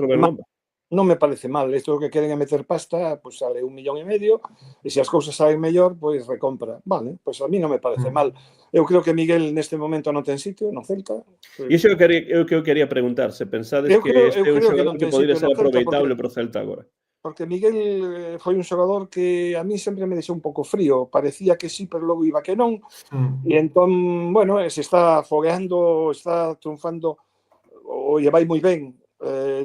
Rubén Lomba. Non me parece mal. Isto que queren é meter pasta, pois sale 1,5 millón, e se as cousas salen mellor, pois recompra. Vale, pois a mí non me parece mal. Eu creo que Miguel neste momento non ten sitio no Celta. E iso é o que eu quería preguntar, se pensades que este é un xogador que podría ser aproveitable para o Celta agora. Porque Miguel foi un xogador que a mí sempre me deixou un pouco frío. Parecía que sí, pero logo iba que non. E entón, bueno, se está fogueando, está triunfando, o lle vai moi ben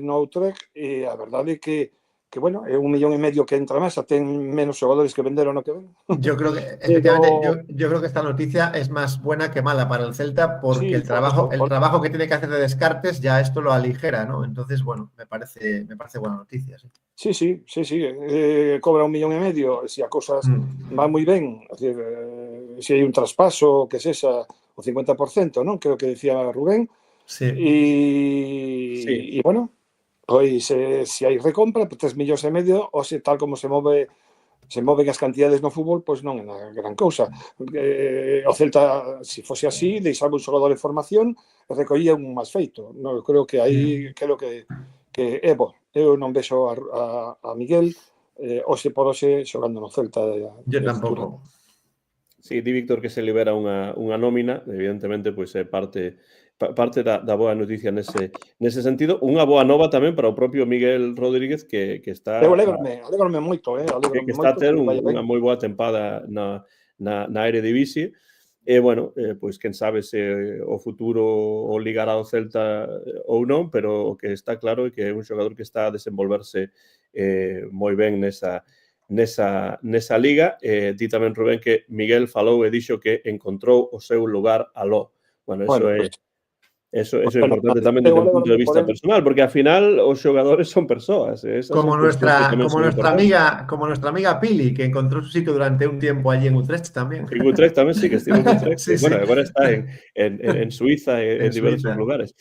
no Utrecht, e a verdade é que bueno, é 1,5 millón que entra máis, ten menos xogadores que venderon no que ven. Yo creo que, efectivamente, yo creo que esta noticia es más buena que mala para el Celta, porque el trabajo que tiene que hacer de descartes ya esto lo aligera, ¿no? Entonces, bueno, me parece buena noticia. Sí. Cobra 1,5 millón, se as cousas van moi ben, se hai un traspaso, que sexa o 50%, non? Creo que decía Rubén. Sí. E bueno, pois se hai recompra, 3,5 millóns, ou se tal como se moven as cantidades no fútbol, pois non é unha gran cousa. O Celta, se fose así, deixaba un xogador de formación e recollía un máis feito. Non, creo que aí é bo. Eu non vexo a Miguel hoxe por hoxe xogando no Celta. Yo tampouco. Sí, di Víctor que se libera unha nómina, evidentemente, pois é parte da boa noticia nese sentido. Unha boa nova tamén para o propio Miguel Rodríguez, que está... Alégrome moito, que está a ter unha moi boa tempada na Eredivisie. E, bueno, pois, quen sabe se o futuro o ligará ao Celta ou non, pero o que está claro é que é un xogador que está a desenvolverse moi ben nesa liga. Di tamén Rubén que Miguel falou e dixo que encontrou o seu lugar aló. Bueno, eso é importante tamén desde un punto de vista personal, porque ao final os xogadores son persoas. Como nuestra amiga Pili, que encontrou su sitio durante un tiempo allí en Utrecht tamén. En Utrecht tamén, sí, que estivo en Utrecht. Bueno, agora está en Suiza e en diversos lugares.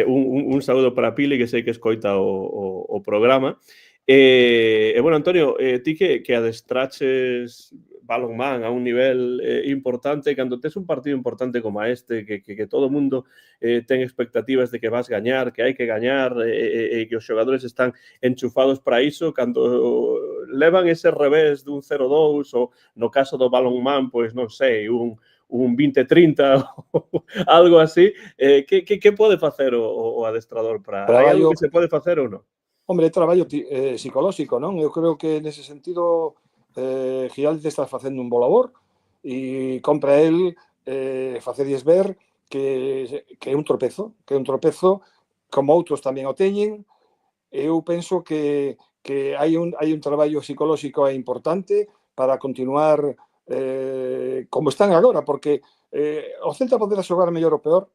Un saúdo para Pili, que sei que escoita o programa. E bueno, Antonio, ti que adestraches balonmán a un nivel importante, cando tes un partido importante como este, que todo o mundo ten expectativas de que vas gañar, que hai que gañar, e que os xogadores están enchufados para iso, cando levan ese revés dun 0-2, ou no caso do balonmán, pois non sei, un un 20-30 ou algo así. Que pode facer o adestrador para... Hai algo que se pode facer ou non? Hombre, traballo psicolóxico, non? Eu creo que nese sentido Giraldez está facendo un bo labor e compra el facerlles ver que é un tropezo, como outros tamén o teñen. Eu penso que hai un traballo psicolóxico importante para continuar como están agora, porque o Celta poderá xogar mellor ou peor,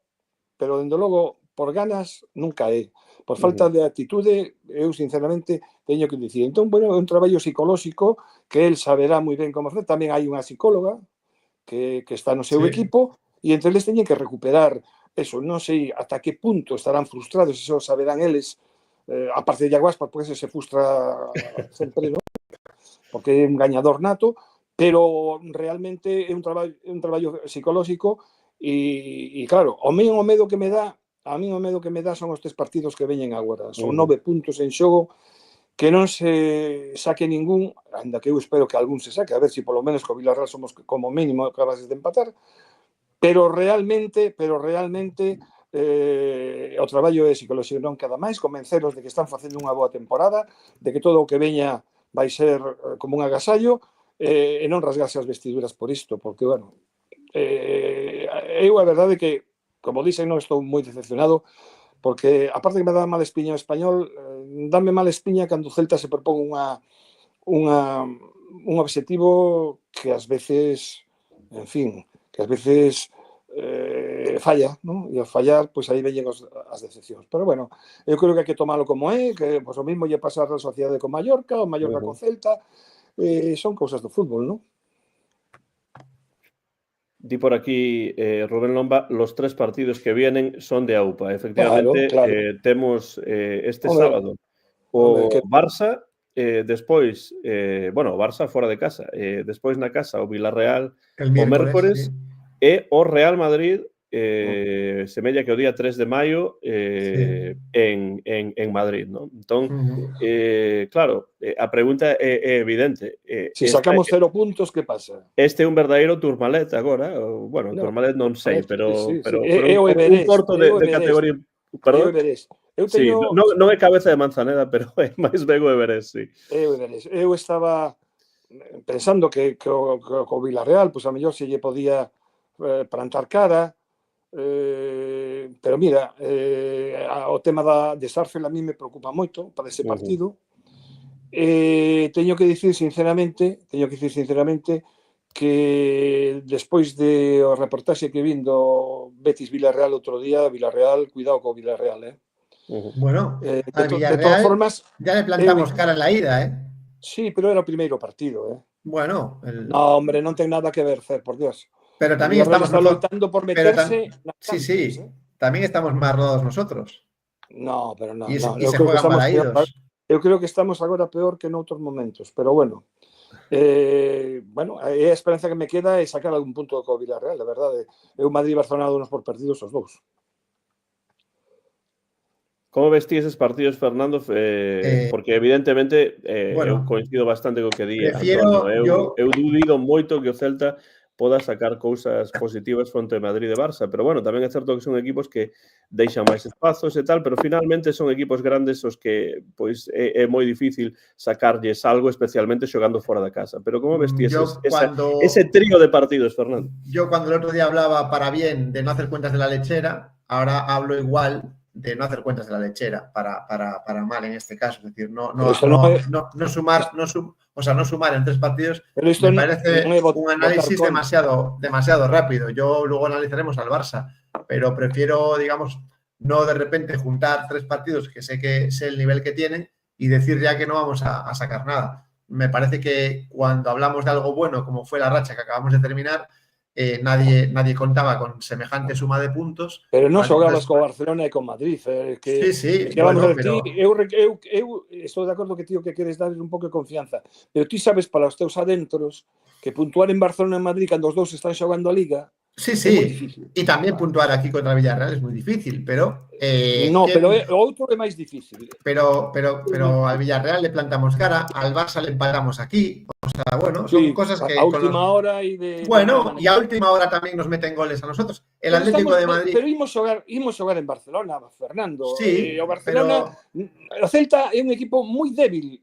pero, dende logo, por ganas nunca é. Por falta de actitude, eu, sinceramente, teño que dicir. Entón, bueno, é un traballo psicolóxico que el saberá moi ben como facer. Tamén hai unha psicóloga que está no seu equipo e entre eles teñen que recuperar eso. Non sei ata que punto estarán frustrados, eso saberán eles, aparte de Iago Aspas, porque se frustra sempre, ¿no? Porque é un gañador nato, pero realmente é un traballo psicolóxico e claro, o medo que me dá son os 3 partidos que veñen agora. Son 9 puntos en xogo, que non se saque ningún, ainda que eu espero que algún se saque, a ver se polo menos co Villarreal somos como mínimo capaces de empatar, pero realmente o traballo é psicolóxico, non queda máis, convenceros de que están facendo unha boa temporada, de que todo o que veña vai ser como un agasallo, e non rasgarse as vestiduras por isto, porque, bueno, eu a verdade que, como dixen, non estou moi decepcionado, porque, aparte que me dá mala espiña o Español, dame mala espiña cando o Celta se propón un obxectivo que ás veces, en fin, que ás veces falla, ¿no? E ao fallar, pois aí veñen as decepcións. Pero, bueno, eu creo que hai que tomalo como é, que pois, o mismo lle pasa a Real Sociedade con Mallorca, o Mallorca con Celta, son cousas do fútbol, ¿no? Di por aquí Rubén Lomba, los 3 partidos que vienen son de AUPA. Efectivamente, claro. temos este sábado o Barça, despois, bueno, o Barça fora de casa, despois na casa o Villarreal o mércores e o Real Madrid semella que o día 3 de maio en Madrid, ¿no? Entón, claro, a pregunta é evidente. Se sacamos 0 puntos, que pasa? Este é un verdadeiro Tourmalet agora. Bueno, Tourmalet non sei, pero un porto de categoría... Perdón? Sí, non é cabeza de Manzaneda, pero é máis ben o Everest, sí. Eu estaba pensando que o Villarreal, pois a mellor se lle podía plantar cara, pero mira, o tema de Sarfel a mí me preocupa moito para ese partido. Teño que dicir sinceramente que despois de o reportaxe que vin do Betis Villarreal outro día, Villarreal, cuidado co Villarreal, Bueno, al Villarreal de todas formas, ya le plantamos cara en la ida, Sí, pero era o primeiro partido, Bueno, no, hombre, non ten nada que ver, Fer, por Dios. Pero también estamos loitando por meterse. Sí, también estamos más rodados nosotros. No, pero no. Y se juegan Balaídos. Eu creo que estamos agora peor que noutros momentos, pero bueno. Bueno, é a esperanza que me queda é sacar algún punto co Villarreal, de verdade. Eu Madrid e Barcelona donos por perdidos os dous. Como vestí eses partidos, Fernando? Porque evidentemente eu coincido bastante co que di Antonio. Eu dubido moito que o Celta poda sacar cousas positivas fronte a Madrid e Barça, pero bueno, tamén é certo que son equipos que deixan máis espazos e tal, pero finalmente son equipos grandes os que pois é moi difícil sacarlles algo, especialmente xogando fora da casa. Pero como vestí ese trío de partidos, Fernando? Yo cuando el otro día hablaba para bien de no hacer cuentas de la lechera, ahora hablo igual de no hacer cuentas de la lechera para mal en este caso, es decir, no sumar en 3 partidos me parece un análisis demasiado rápido. Yo luego analizaremos al Barça, pero prefiero, digamos, no de repente juntar 3 partidos que sé el nivel que tienen y decir ya que no vamos a sacar nada. Me parece que cuando hablamos de algo bueno, como fue la racha que acabamos de terminar, nadie contaba con semejante suma de puntos. Pero non xogabas con Barcelona e con Madrid. Sí. Eu estou de acordo que tío que queres dar un pouco de confianza, pero ti sabes para os teus adentros que puntuar en Barcelona e Madrid cando os dous están xogando a Liga Sí. Y también puntuar aquí contra Villarreal es muy difícil, pero No, pero o outro é máis difícil. Pero al Villarreal le plantamos cara, al Barça le empatamos aquí. O sea, bueno, son Sí, cosas que... a última hora e de... Bueno, y a última hora tamén nos meten goles a nosotros. El Atlético de Madrid... Pero imos xogar en Barcelona, Fernando. Sí, o Barcelona... O Celta é un equipo moi débil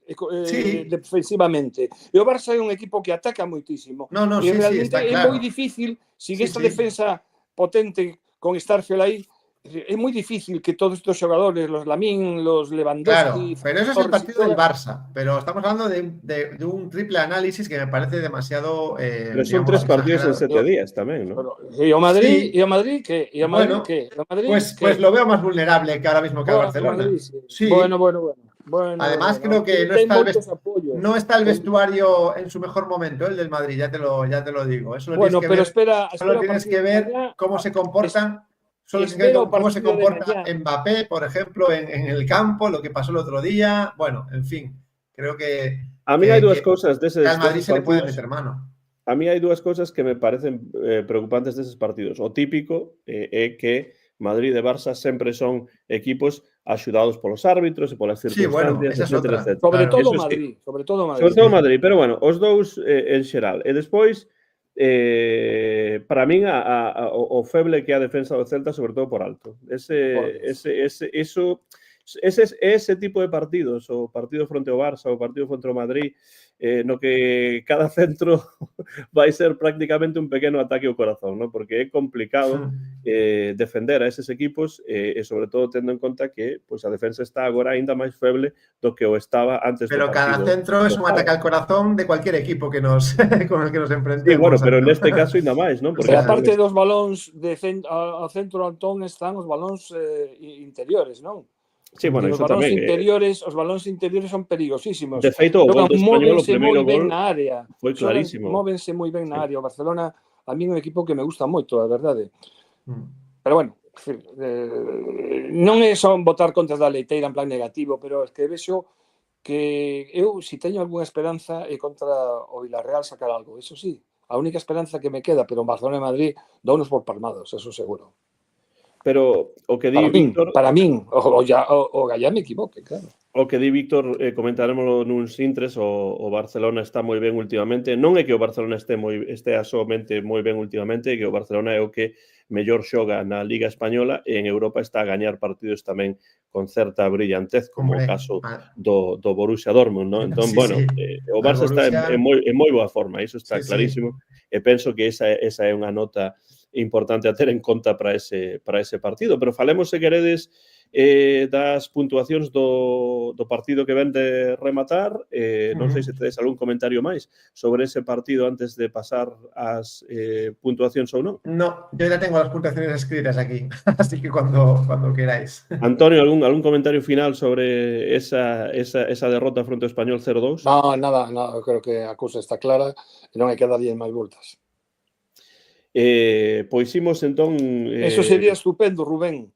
defensivamente. E o Barça é un equipo que ataca moitísimo. No, e sí, realmente está claro. É moi difícil, sin esta defensa potente con Starfield aí, es muy difícil que todos estos jugadores, los Lamine, los Lewandowski... Claro, pero eso es el partido del Barça. Pero estamos hablando de un triple análisis que me parece demasiado... pero son 3 partidos en 7 días también, ¿no? ¿Y o Madrid? ¿Y o Madrid qué? ¿Y o Madrid bueno, qué? Pues lo veo más vulnerable que ahora mismo que a Barcelona. Madrid, sí. Sí. Bueno. Además, creo que no está el vestuario en su mejor momento, el del Madrid, ya te lo digo. Eso lo bueno, tienes que pero ver. espera. Solo tienes que ver cómo se comportan. Solo tienes que ver cómo se comporta Mbappé, por ejemplo, en el campo, lo que pasó el otro día. Bueno, en fin, creo que... A mí hay dos cosas de ese al Madrid se le puede meter mano. A mí hai dúas cousas que me parecen preocupantes deses partidos. O típico é que Madrid e Barça sempre son equipos axudados polos árbitros e polas circunstancias, etcétera. Sobre todo Madrid. Sobre todo Madrid, pero bueno, os dous en xeral. E despois, para min, o feble que é a defensa do Celta, sobre todo por alto. Ese tipo de partidos, o partido fronte ao Barça, o partido fronte ao Madrid, no que cada centro vai ser prácticamente un pequeno ataque ao corazón, ¿no? Porque é complicado defender a eses equipos e sobre todo tendo en conta que pues, a defensa está agora ainda máis feble do que o estaba antes do partido. Pero cada centro es un ataque al corazón de cualquier equipo que con el que nos enfrentemos. Sí, bueno, pero neste caso ainda máis, ¿no? Porque aparte dos balóns ao centro Antón están os balóns interiores, non? Sí, bueno, os balóns interiores son perigosísimos. De feito, o gol do Español, o primeiro gol na área. Foi clarísimo. Móvense moi ben na área. O Barcelona, a mí é un equipo que me gusta moito, a verdade. Pero bueno, non é só botar contra da leiteira en plan negativo, pero é que vexo que eu, se teño algunha esperanza, é contra o Villarreal sacar algo. Eso sí, a única esperanza que me queda, pero en Barcelona e Madrid dounos por palmados, eso seguro. Pero o que di Víctor... Para min, o Gallá me equivoque, claro. O que di Víctor, comentaremoslo nuns intres, o Barcelona está moi ben últimamente. Non é que o Barcelona estea somente moi ben últimamente, é que o Barcelona é o que mellor xoga na Liga Española e en Europa está a gañar partidos tamén con certa brillantez, como o caso do Borussia Dortmund, ¿no? Entón, bueno, o Barça está en moi boa forma, iso está clarísimo, e penso que esa é unha nota importante a ter en conta para ese partido. Pero falemos, se queredes, das puntuacións do partido que ven de rematar. Non sei se tedes algún comentario máis sobre ese partido antes de pasar ás puntuacións ou non. No, yo ya tengo las puntuaciones escritas aquí, así que cuando queráis. Antonio, algún comentario final sobre esa derrota fronte ao Español 0-2? No, nada, creo que a cousa está clara e non hai que darlle máis voltas. Pois imos entón... Eso sería estupendo, Rubén.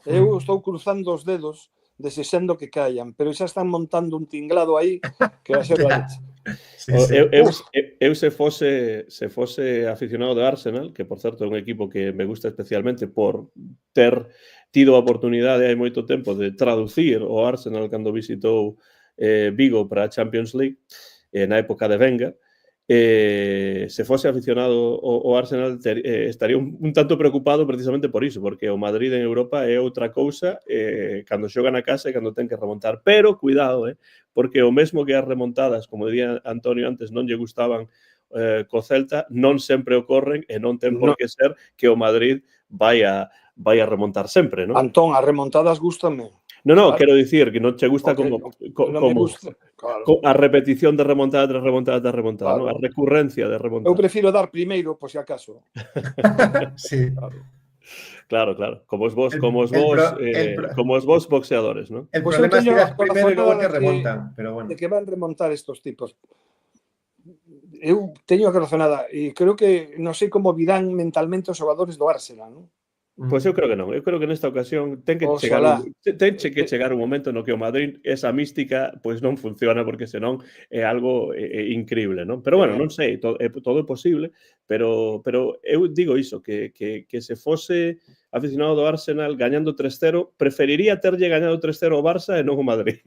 Eu estou cruzando os dedos desexando que caian, pero xa están montando un tinglado aí que vai ser a leche. Eu se fose aficionado de Arsenal, que por certo é un equipo que me gusta especialmente por ter tido a oportunidade hai moito tempo de traducir o Arsenal cando visitou Vigo para a Champions League na época de Wenger, se fose aficionado o Arsenal estaría un tanto preocupado precisamente por iso, porque o Madrid en Europa é outra cousa cando xoga na casa e cando ten que remontar. Pero, cuidado, porque o mesmo que as remontadas, como diría Antonio antes, non lle gustaban co Celta, non sempre ocorren e non ten por que ser que o Madrid vai a remontar sempre, non? Antón, as remontadas gústanme. No, quero dicir que non che gusta como a repetición de remontada tras remontada tras remontada, claro. A recurrencia de remontada. Eu prefiro dar primeiro, por si acaso. Sí. Claro. Como os vos boxeadores, ¿no? El problema es que das primeiro e logo que remontan, pero bueno. De que van remontar estos tipos. Eu teño que razonada e creo que non sei como virán mentalmente os xogadores do Arsenal, non? Pois eu creo que non. Eu creo que nesta ocasión ten que chegar Oxalá. un momento no que o Madrid esa mística pois non funciona porque senón é algo incrible, non? Pero bueno, non sei, todo é posible, pero eu digo iso, que se fose aficionado do Arsenal gañando 3-0, preferiría terlle gañado 3-0 ao Barça e non ao Madrid.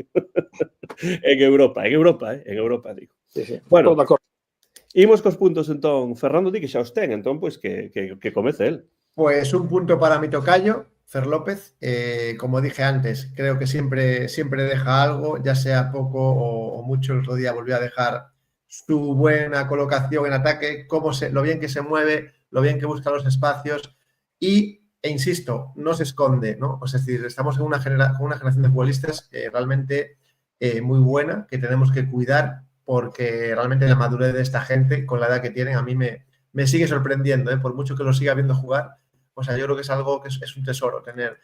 En Europa, digo. Sí, sí. Bueno, Todo de acordo. imos cos puntos entón. Fernando di que xa os ten, entón pois que comece el. Pues un punto para mi tocayo, Fer López. Como dije antes, creo que siempre deja algo, ya sea poco o mucho. El otro día volvió a dejar su buena colocación en ataque, lo bien que se mueve, lo bien que busca los espacios e insisto, no se esconde, ¿no? Es decir, estamos en una generación de futbolistas realmente muy buena, que tenemos que cuidar, porque realmente la madurez de esta gente, con la edad que tienen, a mí me sigue sorprendiendo, por mucho que lo siga viendo jugar. O sea, yo creo que es algo que es un tesoro tener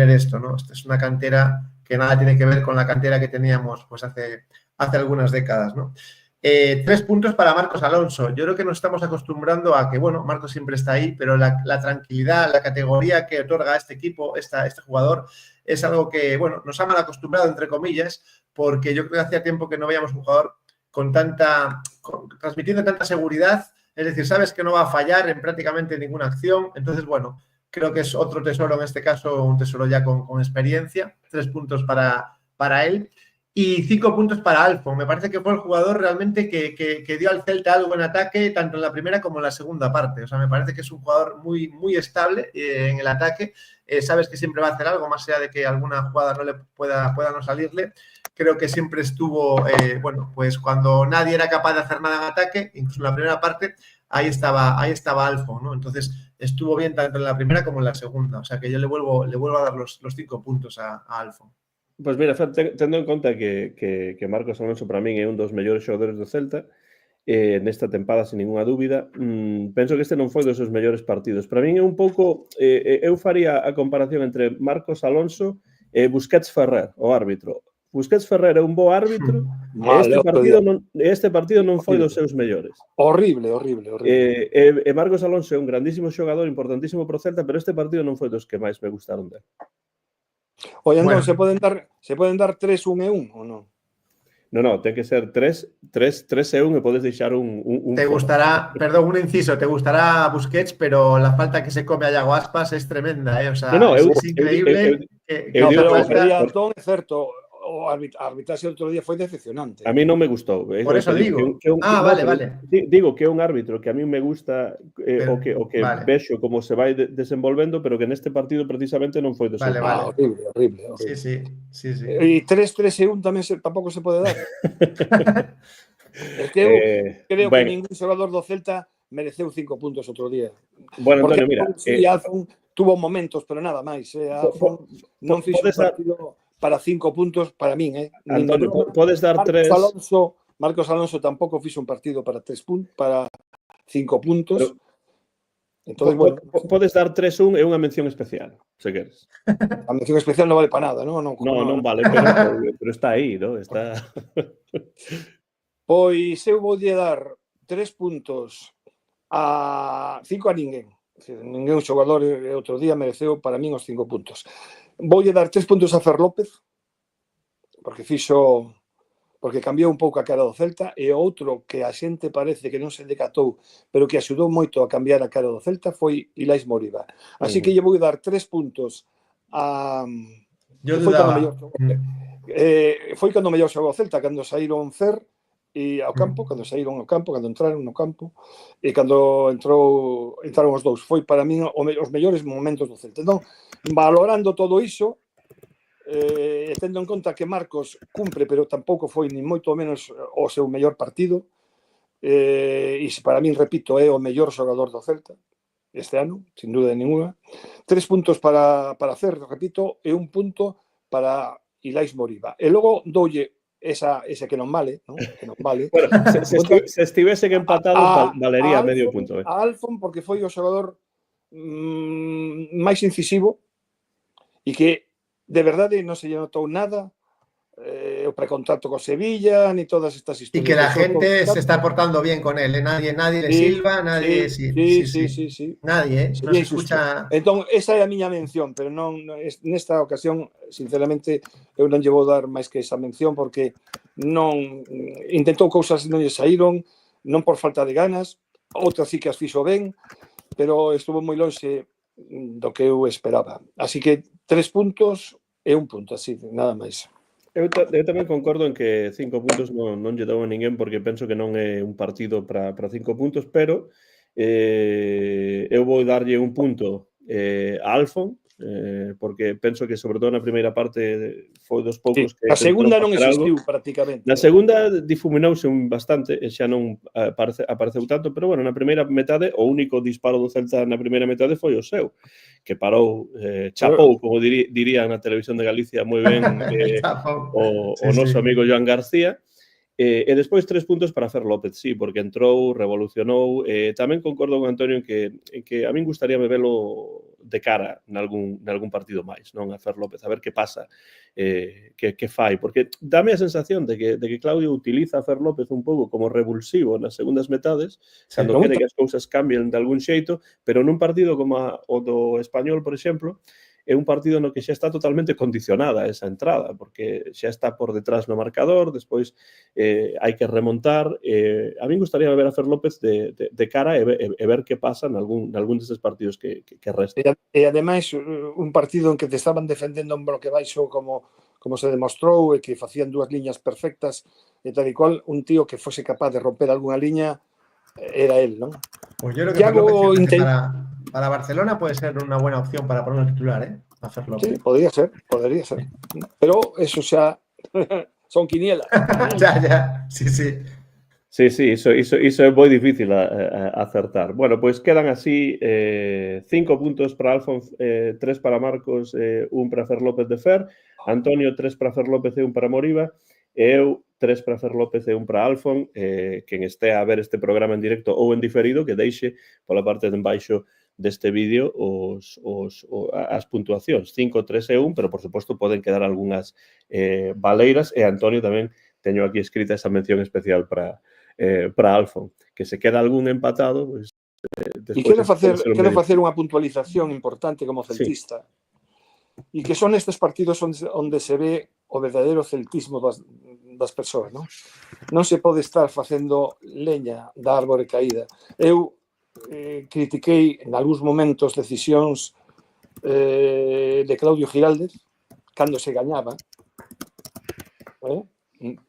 esto, ¿no? Esta es una cantera que nada tiene que ver con la cantera que teníamos pues hace algunas décadas, ¿no? 3 puntos para Marcos Alonso. Yo creo que nos estamos acostumbrando a que, bueno, Marcos siempre está ahí, pero la tranquilidad, la categoría que otorga a este equipo, este jugador, es algo que, bueno, nos ha mal acostumbrado, entre comillas, porque yo creo que hacía tiempo que no veíamos un jugador transmitiendo tanta seguridad. Es decir, sabes que no va a fallar en prácticamente ninguna acción. Entonces, bueno, creo que es otro tesoro, en este caso, un tesoro ya con experiencia. 3 puntos para él. Y 5 puntos para Alfon. Me parece que fue el jugador realmente que dio al Celta algo en ataque, tanto en la primera como en la segunda parte. O sea, me parece que es un jugador muy, muy estable en el ataque. Sabes que siempre va a hacer algo, más allá de que alguna jugada no le pueda no salirle. Creo que siempre estuvo, bueno, pues cuando nadie era capaz de hacer nada en ataque, incluso en la primera parte, ahí estaba Alfon, ¿no? Entonces, estuvo bien tanto en la primera como en la segunda. O sea, que yo le vuelvo a dar los 5 puntos a Alfon. Pois mira, tendo en conta que Marcos Alonso para min é un dos mellores xogadores do Celta, nesta tempada, sin ninguna dúbida, penso que este non foi dos seus mellores partidos. Para min é un pouco, eu faría a comparación entre Marcos Alonso e Busquets Ferrer, o árbitro. Busquets Ferrer é un bo árbitro e este partido non foi dos seus mellores. Horrible. E Marcos Alonso é un grandísimo xogador, importantísimo pro Celta, pero este partido non foi dos que máis me gustaron dele. Oye, entón, se poden dar 3-1 e 1 ou non? Non, ten que ser 3-1 e podes deixar un te gustará, perdón, un inciso, te gustará Busquets, pero la falta que se come a Iago Aspas es tremenda, O sea, es increíble. Entón, é certo, o arbitraxe outro día foi decepcionante. A mí non me gustou. Por eso digo. Vale. Digo que é un árbitro que a mí me gusta o que vale. Vexo como se vai desenvolvendo, pero que neste partido precisamente non foi de vale. Horrible. Sí. E 3-1 tamén tampouco se pode dar. É que eu creo que ningún xogador do Celta mereceu 5 puntos outro día. Bueno, Antonio, mira. Alfon tuvo momentos, pero nada máis. Alfon non fixo un partido para 5 puntos para min, Antonio, podes dar 3. Marcos Alonso tampouco fixo un partido para 5 puntos. Entonces, bueno, podes dar 3-1 e unha mención especial, se queres. A mención especial non vale para nada, non? Non vale, pero está aí, ¿no? Está. Pois eu voulle dar 3 puntos a 5 a ninguén. Ninguén xogador outro día mereceu para min os 5 puntos. Voulle dar 3 puntos a Fer López, porque cambiou un pouco a cara do Celta, e outro que a xente parece que non se decatou, pero que axudou moito a cambiar a cara do Celta foi Ilais Moriba. Así que lle vou dar 3 puntos a... Foi cando mellor xogou o Celta, cando saíron Fer e ao campo, cando entraron no campo, e cando entraron os dous. Foi para min os mellores momentos do Celta. Entón, valorando todo iso, tendo en conta que Marcos cumpre, pero tampouco foi ni moito menos o seu mellor partido, e para min, repito, é o mellor xogador do Celta este ano, sin dúda ninguna. 3 puntos para Fer, repito, e 1 punto para Ilais Moriba. E logo doulle ese que non vale, ¿no? Que non vale. Bueno, se estivesen empatados, valería medio punto. A Alfon, porque foi o xogador máis incisivo e que de verdade non se lle notou nada o precontrato co Sevilla, ni todas estas historias. Y que la gente se está portando bien con él, ¿eh? Nadie le silba, nadie... Sí. Nadie, Sería no se injusto. escucha... Entón, esa é a miña mención, pero non nesta ocasión, sinceramente, eu non lle vou dar máis que esa mención, porque non intentou cousas non lle saíron, non por falta de ganas, outras sí que as fixo ben, pero estuvo moi lonxe do que eu esperaba. Así que 3 puntos e 1 punto, así, nada máis. Eu tamén concordo en que 5 puntos non lle dou a ninguén, porque penso que non é un partido para 5 puntos, pero eu vou darlle 1 punto a Alfon, porque penso que sobre todo na primeira parte foi dos poucos que a segunda non facer existiu algo. prácticamente. Na segunda difuminouse bastante e xa non apareceu tanto, pero bueno, na primeira metade o único disparo do Celta na primeira metade foi o seu, que parou, chapou, como dirían na televisión de Galicia moi ben o noso amigo Joan García. E despois 3 puntos para Fer López, sí, porque entrou, revolucionou. Tamén concordo con Antonio en que a min gustaríame velo de cara nalgún partido máis, non a Fer López, a ver que pasa, que fai. Porque dame a sensación de que Claudio utiliza a Fer López un pouco como revulsivo nas segundas metades, cando quere que as cousas cambien de algún xeito, pero nun partido como o do Español, por exemplo, é un partido no que xa está totalmente condicionada esa entrada, porque xa está por detrás no marcador, despois hai que remontar. A min gustaría ver a Fer López de cara e ver que pasa nalgún destes partidos que restan. E ademais, un partido en que te estaban defendendo un bloque baixo como se demostrou, e que facían 2 liñas perfectas, e tal e cual, un tío que fose capaz de romper algunha liña era él, non? Pues yo creo que para Barcelona puede ser una buena opción para poner titular, ¿eh? Hacerlo. Sí, podría ser. Pero eso xa son quinielas. Ya, sí. Sí, iso é moi difícil a acertar. Bueno, pois quedan así 5 puntos para Alfon, 3 para Marcos, 1 para Fer López de Fer, Antonio 3 para Fer López e 1 para Moriba, e eu 3 para Fer López e 1 para Alfon. Quen estea a ver este programa en directo ou en diferido, que deixe pola parte de embaixo deste vídeo as puntuacións, 5, 3 e 1, pero por suposto poden quedar algunhas baleiras, e Antonio tamén teño aquí escrita esa mención especial para Alfon, que se queda algún empatado, pues, e quero facer unha puntualización importante como celtista, e que son estes partidos onde se ve o verdadeiro celtismo das persoas, non? Non se pode estar facendo leña da árbore caída. Eu critiquei en algúns momentos decisións de Claudio Giraldez cando se gañaba,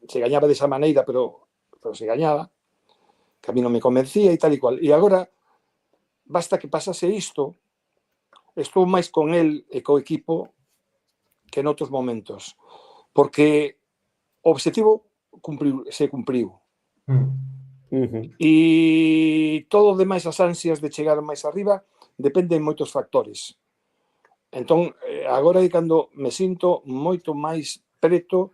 se gañaba desa maneira, pero se gañaba, que a mí non me convencía e tal e cual. E agora basta que pasase isto, estou máis con el e co equipo que en outros momentos, porque o obxectivo se cumpriu. E todo o demais, as ansias de chegar máis arriba, dependen moitos factores. Entón, agora é cando me sinto moito máis preto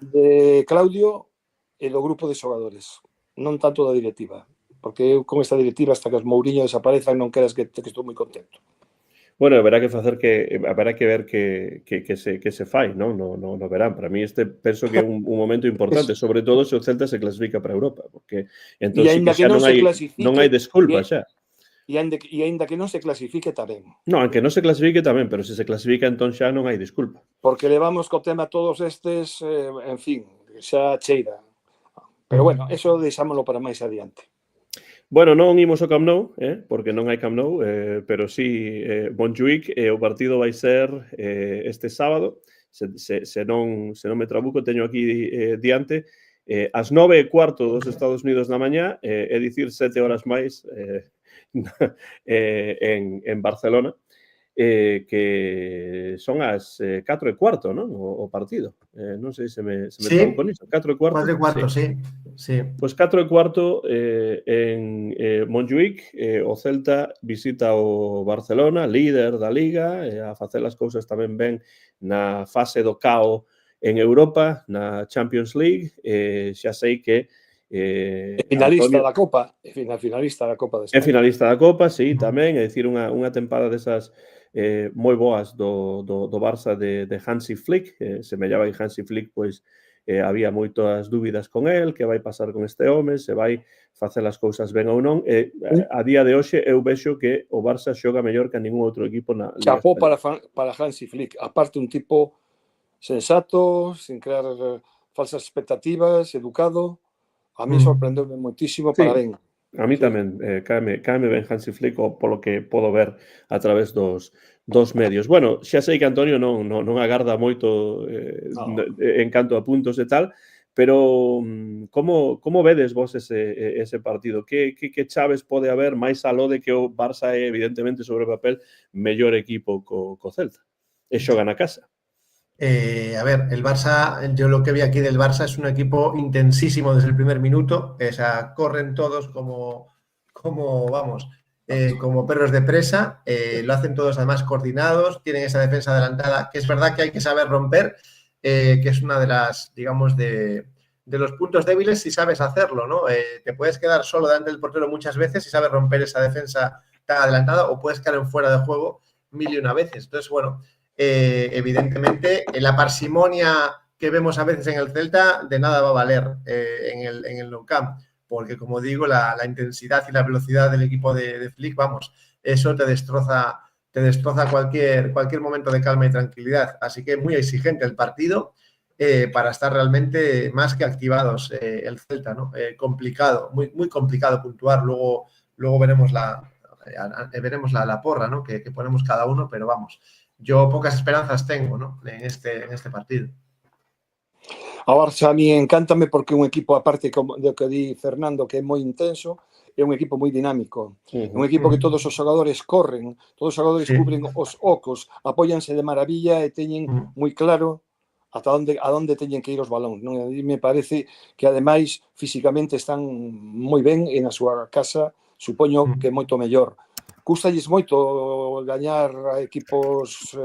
de Claudio e do grupo de xogadores, non tanto da directiva, porque eu con esta directiva, hasta que os Mourinho desaparezan, non queras que estou moi contento. Bueno, haberá que ver que se fai, non? No verán. Para mí penso que é un momento importante, sobre todo se o Celta se clasifica para Europa, porque entón sí que xa non hai desculpa xa. E aínda que non se clasifique tamén. Non, aunque non se clasifique tamén, pero se clasifica entón xa non hai desculpa. Porque levamos co tema todos estes, en fin, xa cheira. Pero bueno, eso deixámoslo para máis adiante. Bueno, non imos ao Camp Nou, porque non hai Camp Nou, pero sí Montjuïc, o partido vai ser este sábado, se non me trabuco, teño aquí diante, ás 9:15 dos Estados Unidos na mañá, é dicir 7 horas máis en Barcelona, que son as 4:15, non? O partido. Non sei se me trabuco niso. 4:15? 4:15, sí. Pois 4:15 en Montjuïc, o Celta visita o Barcelona, líder da Liga, a facer as cousas tamén ben na fase do cao en Europa, na Champions League. Xa sei que finalista da Copa, finalista da Copa de España. É finalista da Copa, sí, tamén, é dicir, unha tempada desas moi boas do Barça de Hansi Flick, se me llama Hansi Flick, pois había moitas dúbidas con el, que vai pasar con este home, se vai facer as cousas ben ou non, a día de hoxe eu vexo que o Barça xoga mellor que a ningún outro equipo na Liga Chapó Española. para Hansi Flick. Aparte, un tipo sensato, sin crear falsas expectativas, educado. A mí sorprendeume moitísimo, Sí. para ben. A mí tamén, caeme ben Hansi Flick polo que podo ver a través dos medios. Bueno, xa sei que Antonio non agarda moito en canto a puntos e tal, pero como vedes vos ese partido? Que chaves pode haber máis aló de que o Barça é, evidentemente, sobre papel, mellor equipo co Celta? E xoga na casa. A ver, el Barça, yo lo que vi aquí del Barça es un equipo intensísimo desde el primer minuto, o sea, corren todos como perros de presa, lo hacen todos además coordinados, tienen esa defensa adelantada, que es verdad que hay que saber romper, que es una de las, digamos, de los puntos débiles si sabes hacerlo, ¿no? Te puedes quedar solo delante del portero muchas veces si sabes romper esa defensa tan adelantada, o puedes quedar en fuera de juego 1000 y una veces. Entonces, bueno, evidentemente la parsimonia que vemos a veces en el Celta de nada va a valer en el Nou Camp, porque como digo, la intensidad y la velocidad del equipo de Flick, vamos, eso te destroza cualquier momento de calma y tranquilidad. Así que muy exigente el partido para estar realmente más que activados el Celta, ¿no? Complicado, muy complicado puntuar. Luego veremos la porra, ¿no? que ponemos cada uno, pero vamos, yo pocas esperanzas tengo, ¿no? en este partido. A Barça a mí encántame porque é un equipo, aparte do que di Fernando, que é moi intenso, é un equipo moi dinámico. É un equipo que todos os xogadores corren, todos os xogadores cubren os ocos, apóianse de maravilla e teñen moi claro ata onde teñen que ir os balóns. Non? A mí me parece que, ademais, físicamente están moi ben e na súa casa supoño que moito mellor. Cústalles moito gañar a equipos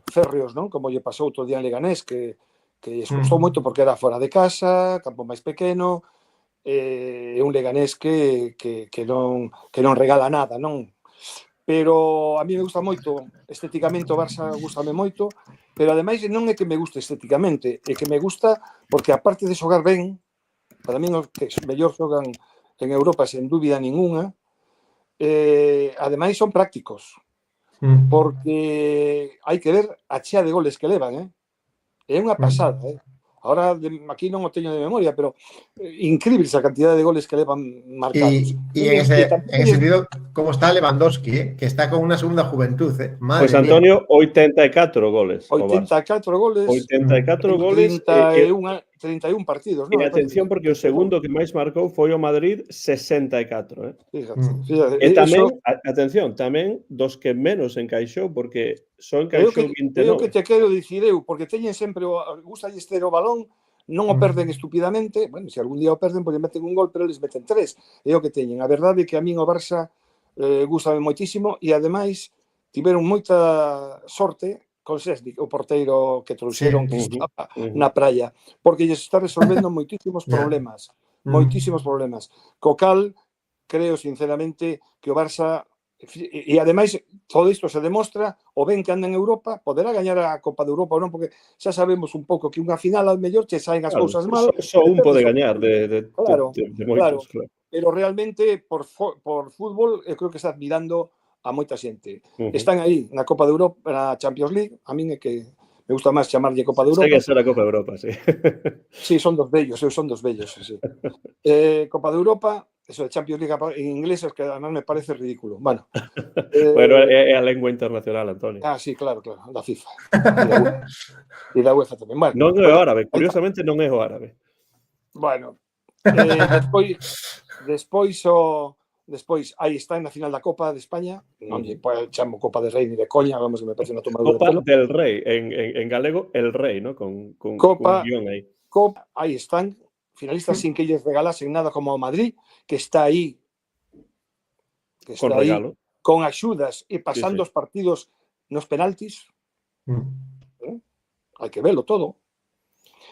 férreos, non? Como lle pasou outro día en Leganés, que lles custou moito porque era fora de casa, campo máis pequeno, é un Leganés que non regala nada, non? Pero a mí me gusta moito, estéticamente o Barça gustame moito, pero ademais non é que me guste estéticamente, é que me gusta porque, aparte de xogar ben, para mí os que mellor xogan en Europa, sen dúbida ninguna, ademais son prácticos, porque hai que ver a chea de goles que levan, é unha pasada, Ahora aquí non o teño de memoria, pero increíble esa cantidad de goles que levan marcados. Y en ese sentido, ¿cómo está Lewandowski? Que está con una segunda juventud. Madre Pues Antonio, 84 goles. 84 goles. 84 goles. 31 partidos. ¿no? E atención, porque o segundo que máis marcou foi o Madrid, 64. Fíjate. E tamén, atención, tamén dos que menos encaixou, porque só encaixou 29. É o que te quero dicir eu, porque teñen sempre, gusta ter o balón, non o perden estupidamente. Bueno, se algún día o perden, pois meten un gol, pero eles meten 3. É o que teñen. A verdade é que a min o Barça gustame moitísimo, e ademais tiveron moita sorte con Sesnik, o porteiro que trouxeron que estaba na praia, porque lles está resolvendo moitísimos problemas. Moitísimos problemas. Co cal, creo sinceramente que o Barça, e ademais todo isto se demostra o ben que anda en Europa, poderá gañar a Copa de Europa ou non, porque xa sabemos un pouco que unha final ao mellor che saen as cousas mal. Só un pode gañar de moitos. Claro. Pero realmente por fútbol eu creo que está admirando a moita xente. Están aí na Copa de Europa, na Champions League. A min é que me gusta máis chamarlle Copa de Europa. Segue a ser a Copa de Europa, sí. Sí, son dos bellos, sí. Copa de Europa, eso de Champions League en inglés, es que además me parece ridículo. Bueno, bueno, é a lengua internacional, Antonio. Sí, claro, da FIFA. E da UEFA tamén. Bueno, non é o árabe, curiosamente non é o árabe. Bueno, Despois, aí está na final da Copa de España, non lle chamo Copa del Rei ni de coña, vamos, que me parece unha tomadura de pelo. Copa del Rei, en galego, el Rei, ¿no? Con Copa, guión aí. Copa, aí están, finalistas sin que lles regalasen nada, como o Madrid, que está aí, con regalo, con axudas e pasando os partidos nos penaltis. Hai que velo todo.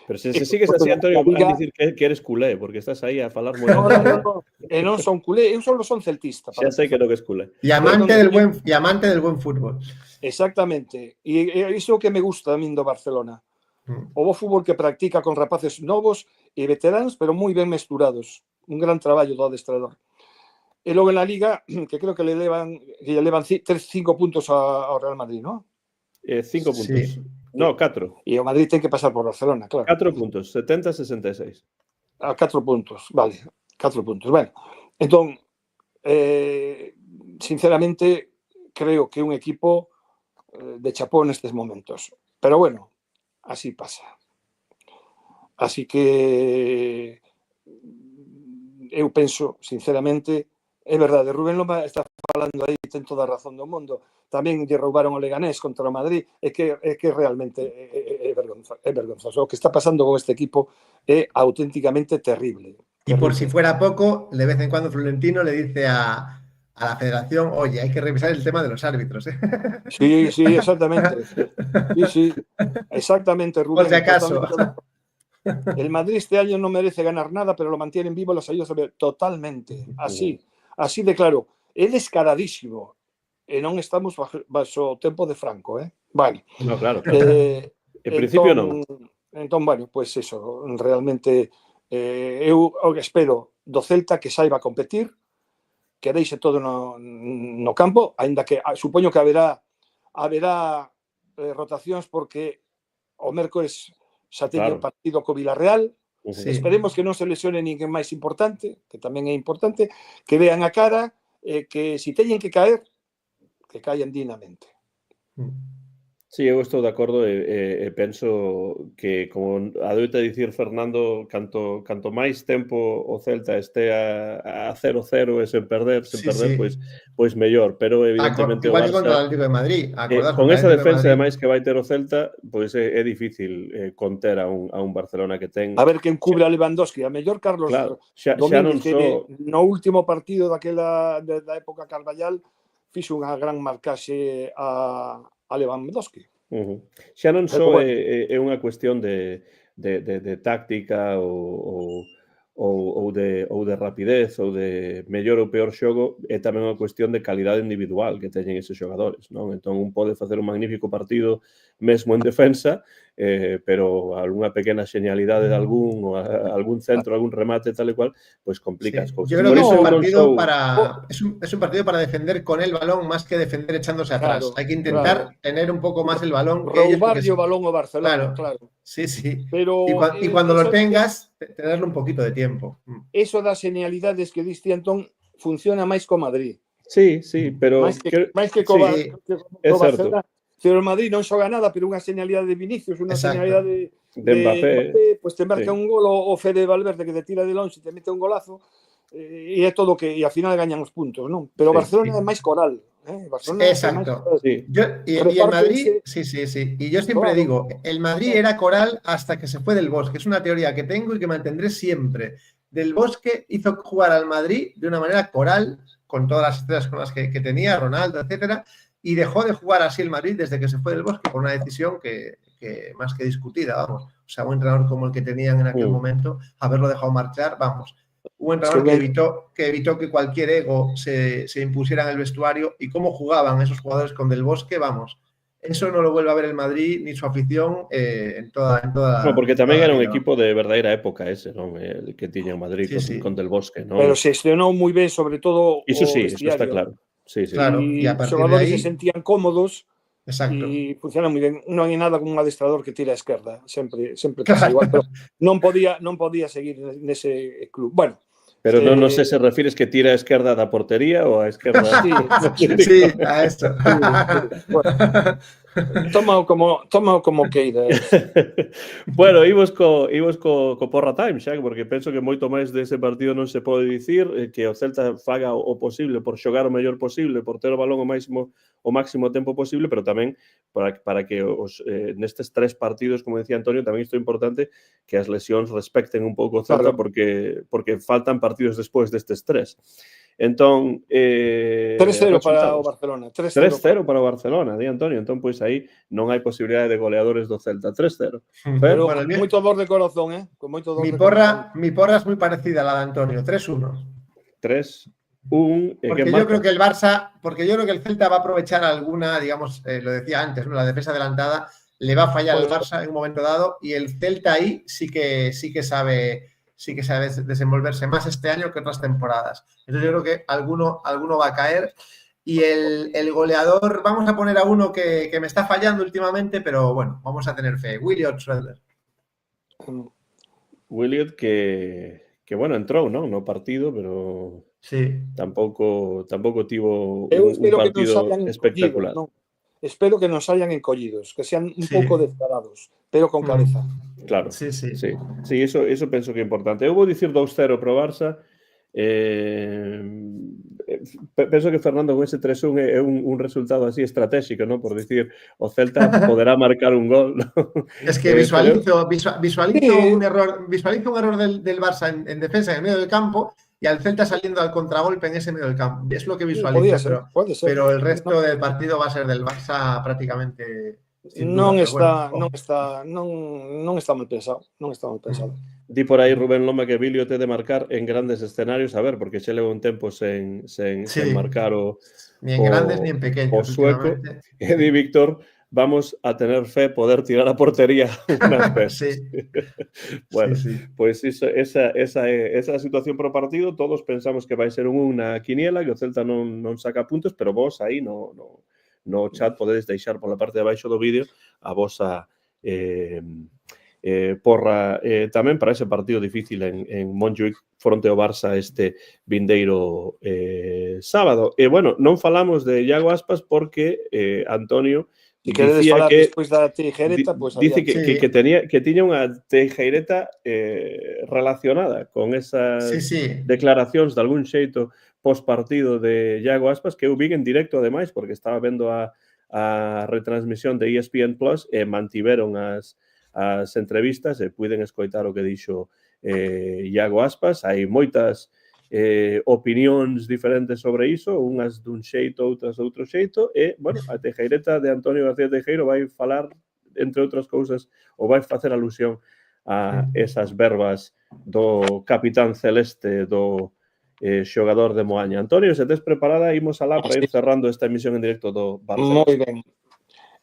Pero se sigues así, Antonio, vai dicir que eres culé, porque estás aí a falar moi No, e non son culé, eu só son celtista. Xa sei que non es culé. Y amante del buen fútbol. Exactamente. E iso é o que me gusta a min do Barcelona. O bo fútbol que practica con rapaces novos e veteranos, pero moi ben mesturados. Un gran traballo do adestrador. E logo en la Liga, que creo que lle levan 5 puntos ao Real Madrid, ¿no? 5 puntos. Sí. No, 4. E o Madrid ten que pasar por Barcelona, claro. 4 puntos, 70-66. A 4 puntos, vale. 4 puntos. Bueno, entón, sinceramente, creo que un equipo de chapó nestes momentos. Pero bueno, así pasa. Así que eu penso, sinceramente, é verdade, Rubén Loma está falando aí, ten toda a razón do mundo. Tamén lle roubaron o Leganés contra o Madrid, é que realmente é vergonzoso. O que está pasando con este equipo é auténticamente terrible. Y por si fuera poco, de vez en cuando Florentino le dice a la federación, oye, hay que revisar el tema de los árbitros. Sí, exactamente. Sí, exactamente, Rubén. Por si acaso. El Madrid este año no merece ganar nada, pero lo mantienen vivo las ayudas. Totalmente. Así de claro. É descaradísimo. E non estamos baixo o tempo de Franco, Bueno. No, claro. En principio non. Entón, bueno, pues eso, realmente eu espero do Celta que saiba competir, que deixe todo no campo, aínda que supoño que haberá rotacións porque o mércores xa teño partido co Villarreal. Sí. Esperemos que non se lesione ninguén máis importante, que tamén é importante, que vean a cara, que si teñen que caer, que caen dignamente. Sí, eu estou de acordo e penso que, como adoita dicir Fernando, canto máis tempo o Celta este a 0-0 e sen perder, pois mellor, pero evidentemente igual que contra o Atlético de Madrid. Con esa defensa ademais que vai ter o Celta, pois é difícil conter a un Barcelona que ten... A ver quen cubre a Lewandowski, a mellor Carlos Domínguez, que no último partido da época Carvallal fixo unha gran marcaxe a Lewandowski. Xa non só é unha cuestión de táctica ou de rapidez ou de mellor ou peor xogo, é tamén unha cuestión de calidade individual que teñen eses xogadores, non? Entón, un pode facer un magnífico partido mesmo en defensa, pero algunha pequena xeñalidade de algún centro, algún remate, tal e cual, pois complica as cousas. Yo creo que es un partido para defender con el balón más que defender echándose atrás. Hay que intentar tener un poco más el balón. Roubarlle o balón o Barcelona, claro. Sí. Pero, y cuando lo tengas, tenerle un poquito de tiempo. Eso das genialidades que diste, Antón, funciona máis co Madrid. Sí, pero... Máis que co Barcelona. Pero o Madrid non xoga nada, pero unha señalidade de Vinicius, unha señalidade de Mbappé, pois te marca un gol o Fede Valverde que te tira de longe e te mete un golazo, e é todo que, e ao final gañan os puntos, non? Pero Barcelona é máis coral. Barcelona Exacto. Y el Madrid, sí. Y yo siempre digo, el Madrid era coral hasta que se fue del Bosque. Es una teoría que tengo y que mantendré siempre. Del Bosque hizo jugar al Madrid de una manera coral, con todas las estrellas con las que tenía, Ronaldo, etcétera, y dejó de jugar así el Madrid desde que se fue del Bosque por una decisión que más que discutida, vamos. O sea, un entrenador como el que tenían en aquel momento, haberlo dejado marchar, vamos. Un entrenador que evitó que cualquier ego se impusiera en el vestuario, y cómo jugaban esos jugadores con Del Bosque, vamos. Eso no lo vuelve a ver el Madrid ni su afición en toda no, porque tamén era un equipo de verdadeira época ese, non? El que tiña o Madrid con Del Bosque, non? Pero se estrenou moi ben, sobre todo Iso sí, eso está claro. Sí. Claro, y os xogadores se sentían cómodos. Exacto. E funciona moi ben. Non hai nada como un adestrador que tira a esquerda, sempre pasa igual, pero non podía seguir nese club. Bueno, pero non sei se refires que tira a esquerda da portería ou a esquerda... Sí, a esto. Bueno, tómao como queira. Bueno, imos co Porra Time, xa, porque penso que moito máis dese partido non se pode dicir, que o Celta faga o posible por xogar o mellor posible, por ter o balón o máximo tempo posible, pero tamén para que nestes 3 partidos, como decía Antonio, tamén isto é importante que as lesións respecten un pouco o Celta, porque faltan partidos despois destes 3. Entón, 3-0 para o Barcelona. 3-0 para o Barcelona, di Antonio. Entón, pois despois aí non hai posibilidade de goleadores do Celta. 3-0. Pero Bueno, con moito dor de corazón, con moito dor mi de corazón. porra es muy parecida a la de Antonio, 3-1. 3-1. Porque yo creo que el Barça, porque yo creo que el Celta va a aprovechar alguna, digamos, lo decía antes, ¿no? La defensa adelantada le va a fallar al Barça en un momento dado y el Celta ahí sí que sabe desenvolverse más este año que otras temporadas. Entonces yo creo que alguno va a caer. Y el goleador, vamos a poner a uno que me está fallando últimamente, pero bueno, vamos a tener fe. Williot Schroeder. Williot que bueno, entrou, non? No partido, pero sí. tampouco tivo Eu un partido espectacular. Non? Espero que nos hayan encollidos, que sean un pouco descarados, pero con cabeza. Claro, sí. Eso penso que é importante. Eu vou dicir 2-0 pro Barça. Penso que Fernando con ese 3-1 é un resultado así estratégico, ¿no? Por decir, o Celta poderá marcar un gol, ¿no? Es que visualizo un error del Barça en defensa en el medio del campo y al Celta saliendo al contragolpe en ese medio del campo. Es lo que visualizo, pero el resto del partido va a ser del Barça prácticamente. Non está mal pensado, Di por aí Rubén Loma que Bilio te de marcar en grandes escenarios, a ver, porque xe leva un tempo sen marcar ni en grandes ni en pequeños o sueco. E di Víctor, vamos a tener fe poder tirar a portería unas veces. Bueno, pois esa é a situación pro partido. Todos pensamos que vai ser unha quiniela, que o Celta non saca puntos, pero vos aí no chat podedes deixar pola parte de abaixo do vídeo a vosa porra tamén para ese partido difícil en Montjuic fronte ao Barça este vindeiro sábado. E bueno, non falamos de Iago Aspas porque Antonio dicía que despois da Teijeireta, pues dice que tiña unha Teijeireta relacionada con esas declaracións de algún xeito postpartido de Iago Aspas, que eu vi en directo ademais, porque estaba vendo a retransmisión de ESPN Plus e mantiveron as entrevistas e puiden escoitar o que dixo Iago Aspas. Hai moitas opinións diferentes sobre iso, unhas dun xeito, outras de outro xeito, e, bueno, a Teijeireta de Antonio García Teijeiro vai falar, entre outras cousas, ou vai facer alusión a esas verbas do capitán celeste do xogador de Moaña. Antonio, se tes preparada, imos alá para ir cerrando esta emisión en directo do Barça. Moi ben.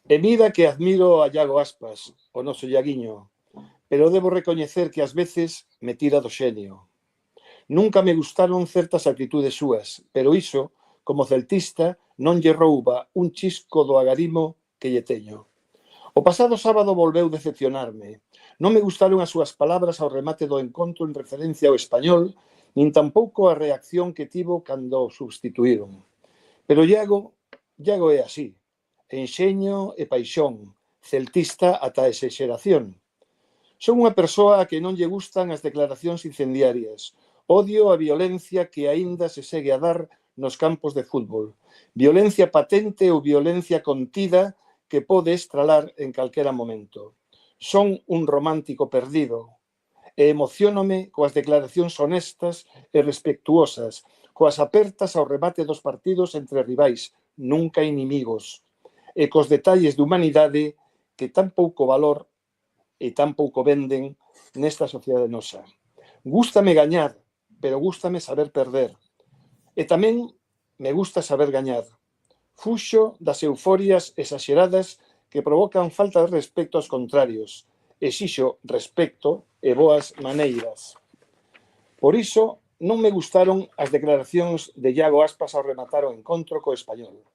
E mira que admiro a Iago Aspas, o noso Iaguiño, pero debo recoñecer que ás veces me tira do xenio. Nunca me gustaron certas actitudes súas, pero iso, como celtista, non lle rouba un chisco do agarimo que lle teño. O pasado sábado volveu decepcionarme. Non me gustaron as súas palabras ao remate do encontro en referencia ao Español, nin tampouco a reacción que tivo cando o substituíron. Pero Iago é así, enxeño e paixón, celtista ata a exageración. Son unha persoa a que non lle gustan as declaracións incendiarias, odio a violencia que aínda se segue a dar nos campos de fútbol, violencia patente ou violencia contida que pode estralar en calquera momento. Son un romántico perdido, e emociónome coas declaracións honestas e respectuosas, coas apertas ao remate dos partidos entre rivais, nunca inimigos, e cos detalles de humanidade que tan pouco valor e tan pouco venden nesta sociedade nosa. Gústame gañar, pero gústame saber perder. E tamén me gusta saber gañar. Fuxo das euforias exageradas que provocan falta de respecto aos contrarios. Exixo respecto e boas maneiras. Por iso, non me gustaron as declaracións de Iago Aspas ao rematar o encontro co Español.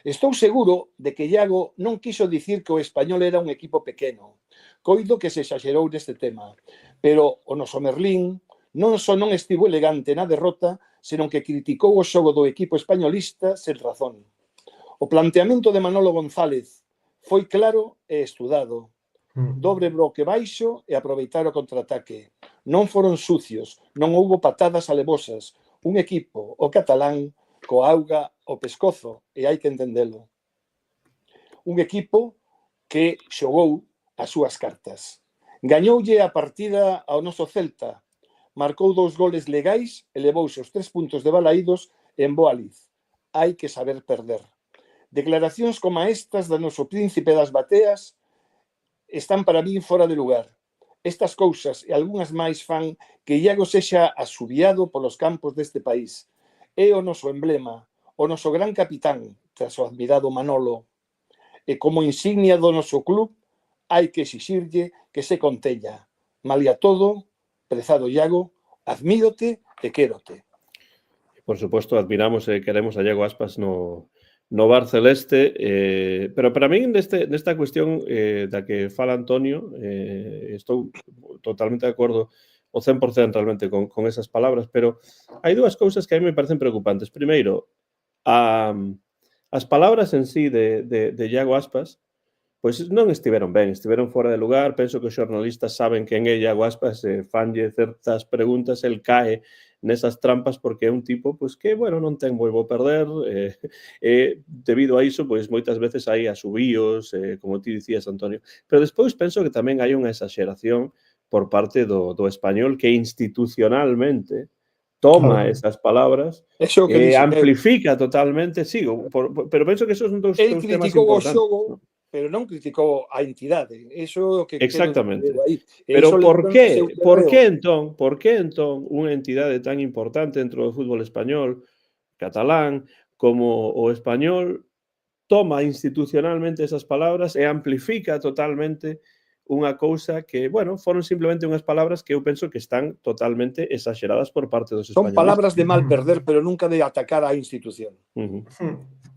Estou seguro de que Iago non quiso dicir que o Español era un equipo pequeno. Coido que se exagerou neste tema, pero o noso Merlín non só non estivo elegante na derrota, senón que criticou o xogo do equipo españolista sen razón. O planteamento de Manolo González foi claro e estudado. Dobre bloque baixo e aproveitar o contraataque. Non foron sucios, non houbo patadas alevosas. Un equipo, o catalán, co auga ao pescozo, e hai que entendelo. Un equipo que xogou as súas cartas. Gañoulle a partida ao noso Celta, marcou 2 goles legais e levouse os 3 puntos de Balaídos en boa lid. Hai que saber perder. Declaracións como estas do noso príncipe das bateas están para mí fora de lugar. Estas cousas e algunhas máis fan que Iago sexa asubiado polos campos deste país. É o noso emblema, o noso gran capitán, tras o admirado Manolo. E como insignia do noso club, hai que exixirlle que se contella. Malia todo, prezado Iago, admírote e quérote. Por suposto, admiramos e queremos a Iago Aspas no Bar Celeste, pero para min nesta cuestión da que fala Antonio, estou totalmente de acordo o 100% realmente con esas palabras, pero hai dúas cousas que a mí me parecen preocupantes. Primeiro, as palabras en sí de Iago Aspas, pois non estiveron ben, estiveron fora de lugar. Penso que os xornalistas saben quen é Iago Aspas, fanlle certas preguntas, el cae nesas trampas porque é un tipo pois que, bueno, non ten moi bo perder, debido a iso, pois moitas veces hai asubíos, como ti dicías, Antonio. Pero despois penso que tamén hai unha exaxeración por parte do Español que institucionalmente toma esas palabras e amplifica totalmente, pero penso que esos son dous temas importantes. El criticou o xogo, pero non criticou a entidade. Eso é o que exactamente. Aí. Pero por que entón unha entidade tan importante dentro do fútbol español, catalán, como o español, toma institucionalmente esas palabras e amplifica totalmente unha cousa que, bueno, foron simplemente unhas palabras que eu penso que están totalmente exaxeradas por parte dos españoles. Son palabras de mal perder, pero nunca de atacar a institución.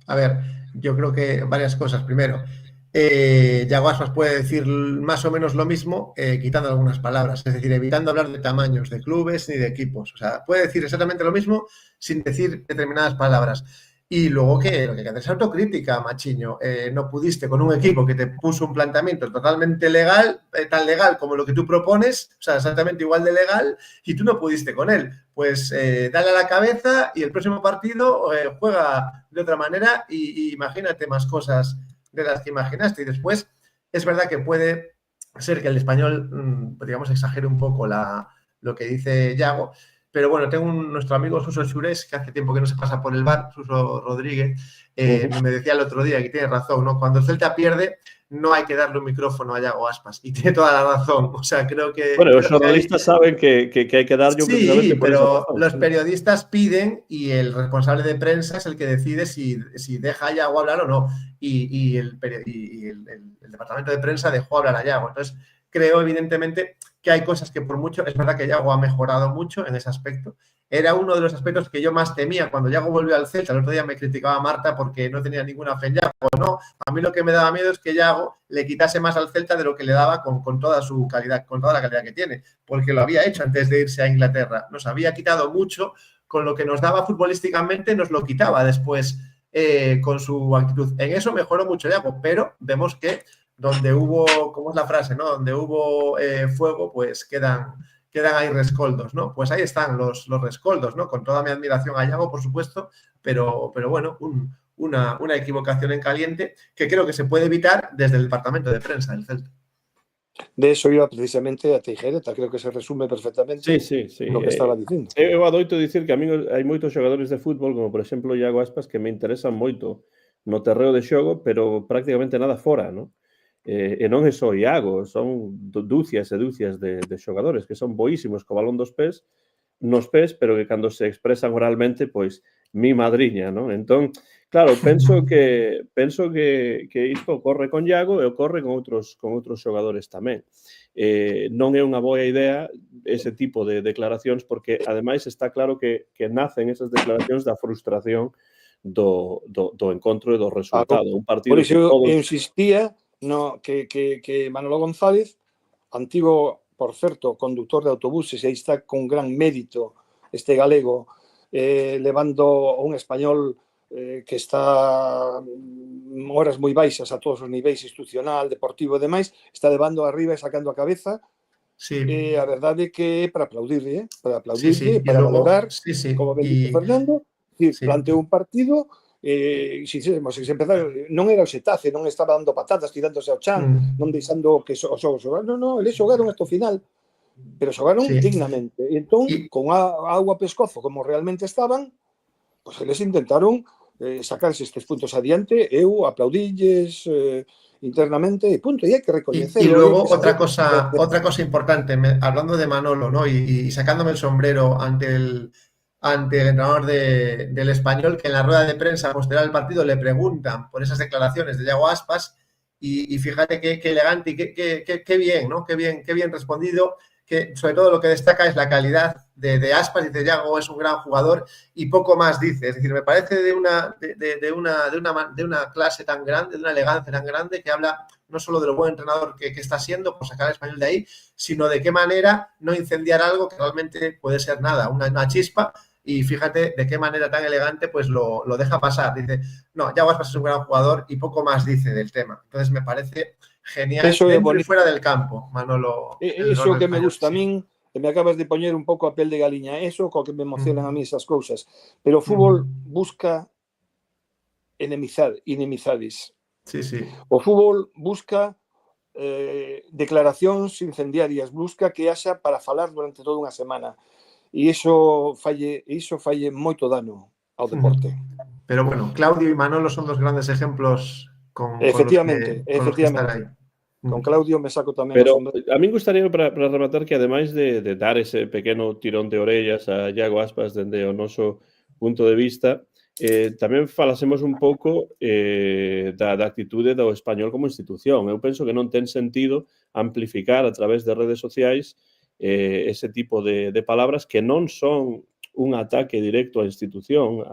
A ver, yo creo que varias cosas. Primero, Iago Aspas puede decir más o menos lo mismo, quitando algunas palabras, es decir, evitando hablar de tamaños de clubes ni de equipos. O sea, puede decir exactamente lo mismo sin decir determinadas palabras. Y luego que lo que hay que hacer es autocrítica, machiño. No pudiste con un equipo que te puso un planteamiento totalmente legal, tan legal como lo que tú propones, o sea, exactamente igual de legal, y tú no pudiste con él. Pues dale a la cabeza y el próximo partido juega de otra manera y imagínate más cosas de las que imaginaste. Y después es verdad que puede ser que el español, digamos, exagere un poco lo que dice Iago, pero bueno, tengo nuestro amigo Suso Xurés, que hace tiempo que no se pasa por el bar, Suso Rodríguez, me decía el otro día, que tiene razón, ¿no? Cuando el Celta pierde, no hay que darle un micrófono a Iago Aspas, y tiene toda la razón. O sea, creo que... Bueno, los jornalistas saben que hay que darle un micrófono. Sí, pero los periodistas piden y el responsable de prensa es el que decide si deja a Iago hablar o no. Y el departamento de prensa dejó hablar a Iago. Entonces, creo, evidentemente, que hay cosas que por mucho, es verdad que Iago ha mejorado mucho en ese aspecto. Era uno de los aspectos que yo más temía cuando Iago volvió al Celta. El otro día me criticaba Marta porque no tenía ninguna fe en Iago. No, a mí lo que me daba miedo es que Iago le quitase más al Celta de lo que le daba con toda su calidad, con toda la calidad que tiene, porque lo había hecho antes de irse a Inglaterra. Nos había quitado mucho, con lo que nos daba futbolísticamente nos lo quitaba después con su actitud. En eso mejoró mucho Iago, pero vemos que donde hubo, ¿cómo es la frase, no? Donde hubo fuego, pues quedan ahí rescoldos, ¿no? Pues ahí están los rescoldos, ¿no? Con toda mi admiración a Iago, por supuesto, pero bueno, una equivocación en caliente que creo que se puede evitar desde el departamento de prensa del Celta. De eso iba precisamente a Teijereta, creo que se resume perfectamente sí. lo que estaba dicindo. Eu adoito dicir que a mí hai moitos xogadores de fútbol, como por exemplo Iago Aspas, que me interesan moito no terreo de xogo, pero prácticamente nada fora, non? E non é só Iago, son dúcias e dúcias de xogadores que son boísimos co balón nos pés, pero que cando se expresan oralmente, pois, mi madriña, non? Entón, claro, penso que isto ocorre con Iago e ocorre con outros xogadores tamén. Non é unha boa idea ese tipo de declaracións, porque, ademais, está claro que nacen esas declaracións da frustración do encontro e do resultado. Un partido por iso todos... eu insistía que Manolo González, antigo, por certo, conductor de autobuses, e aí está con gran mérito este galego, levando un español que está horas moi baixas a todos os niveis institucional, deportivo e demais, está levando arriba e sacando a cabeza. Sí. A verdade que é para aplaudirle, para valorar, como ben dito Fernando, planteou un partido. Se empezar, non era o Xetafe, non estaba dando patadas, tirándose ao chan, non deixando que os xogos xogaran. Non, eles xogaron hasta o final, pero xogaron dignamente. E entón, con agua pescozo, como realmente estaban, pues eles intentaron sacarse estes puntos adiante, eu aplaudilles internamente e punto, e hai que recoñecer. Y luego otra cosa importante, hablando de Manolo, ¿no? Y sacándome el sombrero ante el entrenador del Español, que en la rueda de prensa posterior al partido le preguntan por esas declaraciones de Yago Aspas, y fíjate qué elegante y qué bien, ¿no? Qué bien respondido. Que sobre todo lo que destaca es la calidad de Aspas. Dice, Yago es un gran jugador y poco más dice. Es decir, me parece de una clase tan grande, de una elegancia tan grande, que habla no solo de lo buen entrenador que está siendo por sacar al Español de ahí, sino de qué manera no incendiar algo que realmente puede ser nada, una chispa. Y fíjate de qué manera tan elegante pues lo deja pasar. Dice, no, Yago Aspas es un gran jugador y poco más dice del tema. Entonces me parece genial, eso dentro y fuera del campo, Manolo. Eso que me gusta a min, que me acabas de poñer un pouco a pel de galiña, eso co que me emocionan a mí esas cousas. Pero o fútbol busca inimizades. Sí, sí. O fútbol busca declaracións incendiarias, busca que haxa para falar durante toda unha semana. E iso falle moito dano ao deporte. Pero bueno, Claudio y Manolo son dos grandes ejemplos efectivamente. Están ahí. Con Claudio me saco tamén. Pero a mí gustaría para rematar que ademais de dar ese pequeno tirón de orellas a Yago Aspas dende o noso punto de vista, tamén falásemos un pouco da actitude do Español como institución. Eu penso que non ten sentido amplificar a través de redes sociais ese tipo de palabras que non son un ataque directo á institución.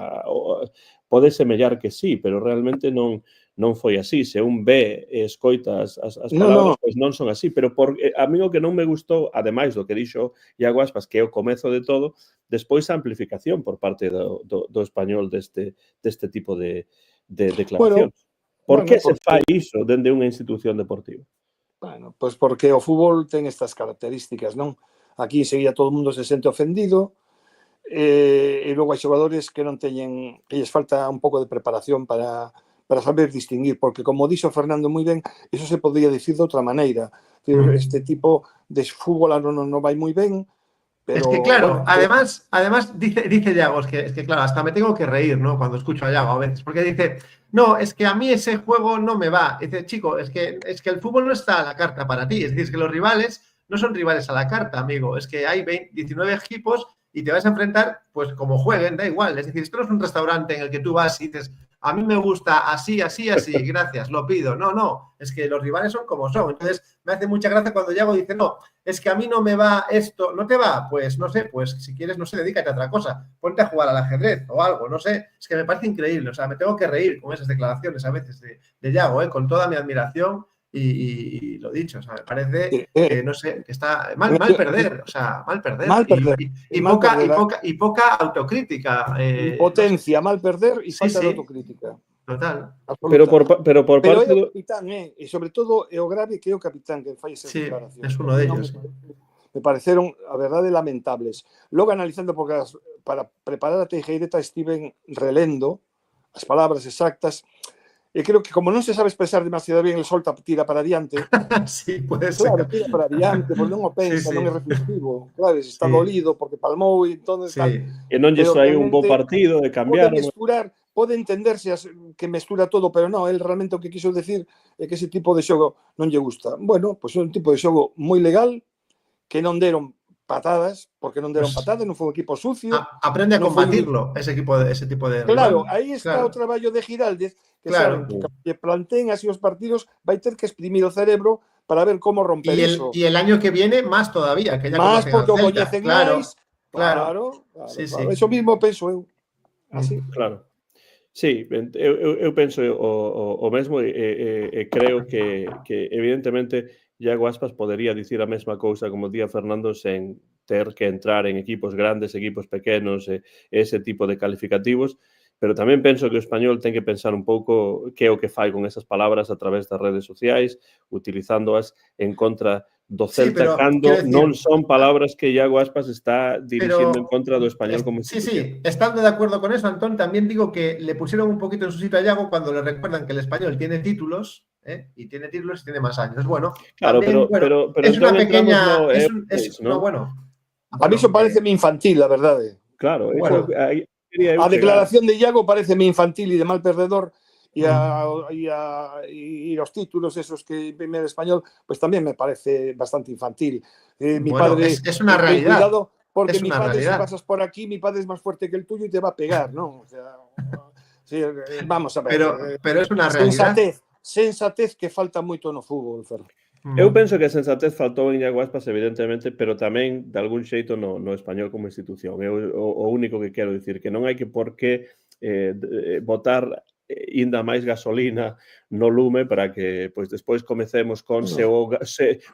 Pode semellar que sí, pero realmente non foi así. Se un ve e escoita as palabras, pois non son así. Pero a mí o que non me gustou, ademais do que dixo Yago Aspas, que é o comezo de todo, despois a amplificación por parte do Español deste tipo de declaracións. Por que se fai iso dende unha institución deportiva? Bueno, pois porque o fútbol ten estas características, non? Aquí enseguida todo o mundo se sente ofendido, e logo hai xogadores que non teñen, que lles falta un pouco de preparación para saber distinguir, porque como dixo Fernando moi ben, iso se podría dicir de outra maneira. Este tipo de fútbol non vai moi ben, pero... Es que claro, bueno, además dice Yago, es que claro, hasta me tengo que reír, ¿no? Cuando escucho a Yago a veces, porque dice, no, es que a mí ese juego no me va. Dice, chico, es que el fútbol no está a la carta para ti, es decir, es que los rivales no son rivales a la carta, amigo, es que hay 19 equipos y te vas a enfrentar, pues como jueguen, da igual. Es decir, esto no es un restaurante en el que tú vas y dices, a mí me gusta así, gracias, lo pido. No, es que los rivales son como son. Entonces, me hace mucha gracia cuando Yago dice, no, es que a mí no me va esto. ¿No te va? Pues no sé, pues si quieres, no sé, dedícate a otra cosa. Ponte a jugar al ajedrez o algo, no sé. Es que me parece increíble. O sea, me tengo que reír con esas declaraciones a veces de Yago, con toda mi admiración. Y lo dicho, o sea, me parece que no sé, que está mal perder, o sea, mal perder. Y poca autocrítica. Potencia, mal perder y falta de autocrítica. Total. Pero por parte do capitán, e sobre todo é o grave que é o capitán que fai esas declaracións. Es uno de ellos. Me pareceron, a verdade, lamentables. Logo, analizando, porque para preparar a Teijeireta estiven relendo as palabras exactas. E creo que como non se sabe expresar demasiado bien, el solta, tira para adiante. Sí, puede ser. Claro, tira para adiante, porque non o pensa, non é reflexivo. Claro, está dolido porque palmou e todo. Tal. E non lle sai un bo partido de cambiar. Pode entenderse que mestura todo, pero non, el realmente o que quiso decir é que ese tipo de xogo non lle gusta. Bueno, pois é un tipo de xogo moi legal, que non deron patadas, porque non deron patadas, non foi un equipo sucio. Aprende a combatirlo, ese tipo de... Claro, aí está o traballo de Giraldez, que saben que planteen así os partidos, vai ter que exprimir o cerebro para ver como romper eso. Y el año que viene, más todavía, que ya más porque o coñecen máis. Claro. Sí. Eso mismo penso eu. Así. Claro. Sí, eu penso o mesmo e creo que evidentemente Yago Aspas podería dicir a mesma cousa como día Fernando sen ter que entrar en equipos grandes, equipos pequenos, ese tipo de calificativos, pero tamén penso que o español ten que pensar un pouco que é o que fai con esas palabras a través das redes sociais, utilizándoas en contra do Celta, cando non son palabras que Yago Aspas está dirigindo en contra do español como institución. Sí, estando de acuerdo con eso, Antón, también digo que le pusieron un poquito en su sitio a Yago cuando le recuerdan que el español tiene títulos, y tiene títulos y tiene más años. Bueno, claro, también, pero es una pequeña... ¿no? bueno. A mí eso parece infantil, la verdad. Claro, bueno. A declaración de Iago pareceme infantil e de mal perdedor, e os títulos esos que imprime el español, pues también me parece bastante infantil. Mi padre es una realidad. Cuidado, porque es mi una padre, realidad. si pasas por aquí, mi padre es más fuerte que el tuyo y te va a pegar, ¿no? O sea, sí, vamos a ver. Pero es una realidad. Sensatez que falta moito no fútbol, Fer. Eu penso que a sensatez faltou en Iago Aspas, evidentemente, pero tamén, de algún xeito, no español como institución. É o único que quero dicir, que non hai que por que botar ainda máis gasolina no lume para que pois despois comecemos con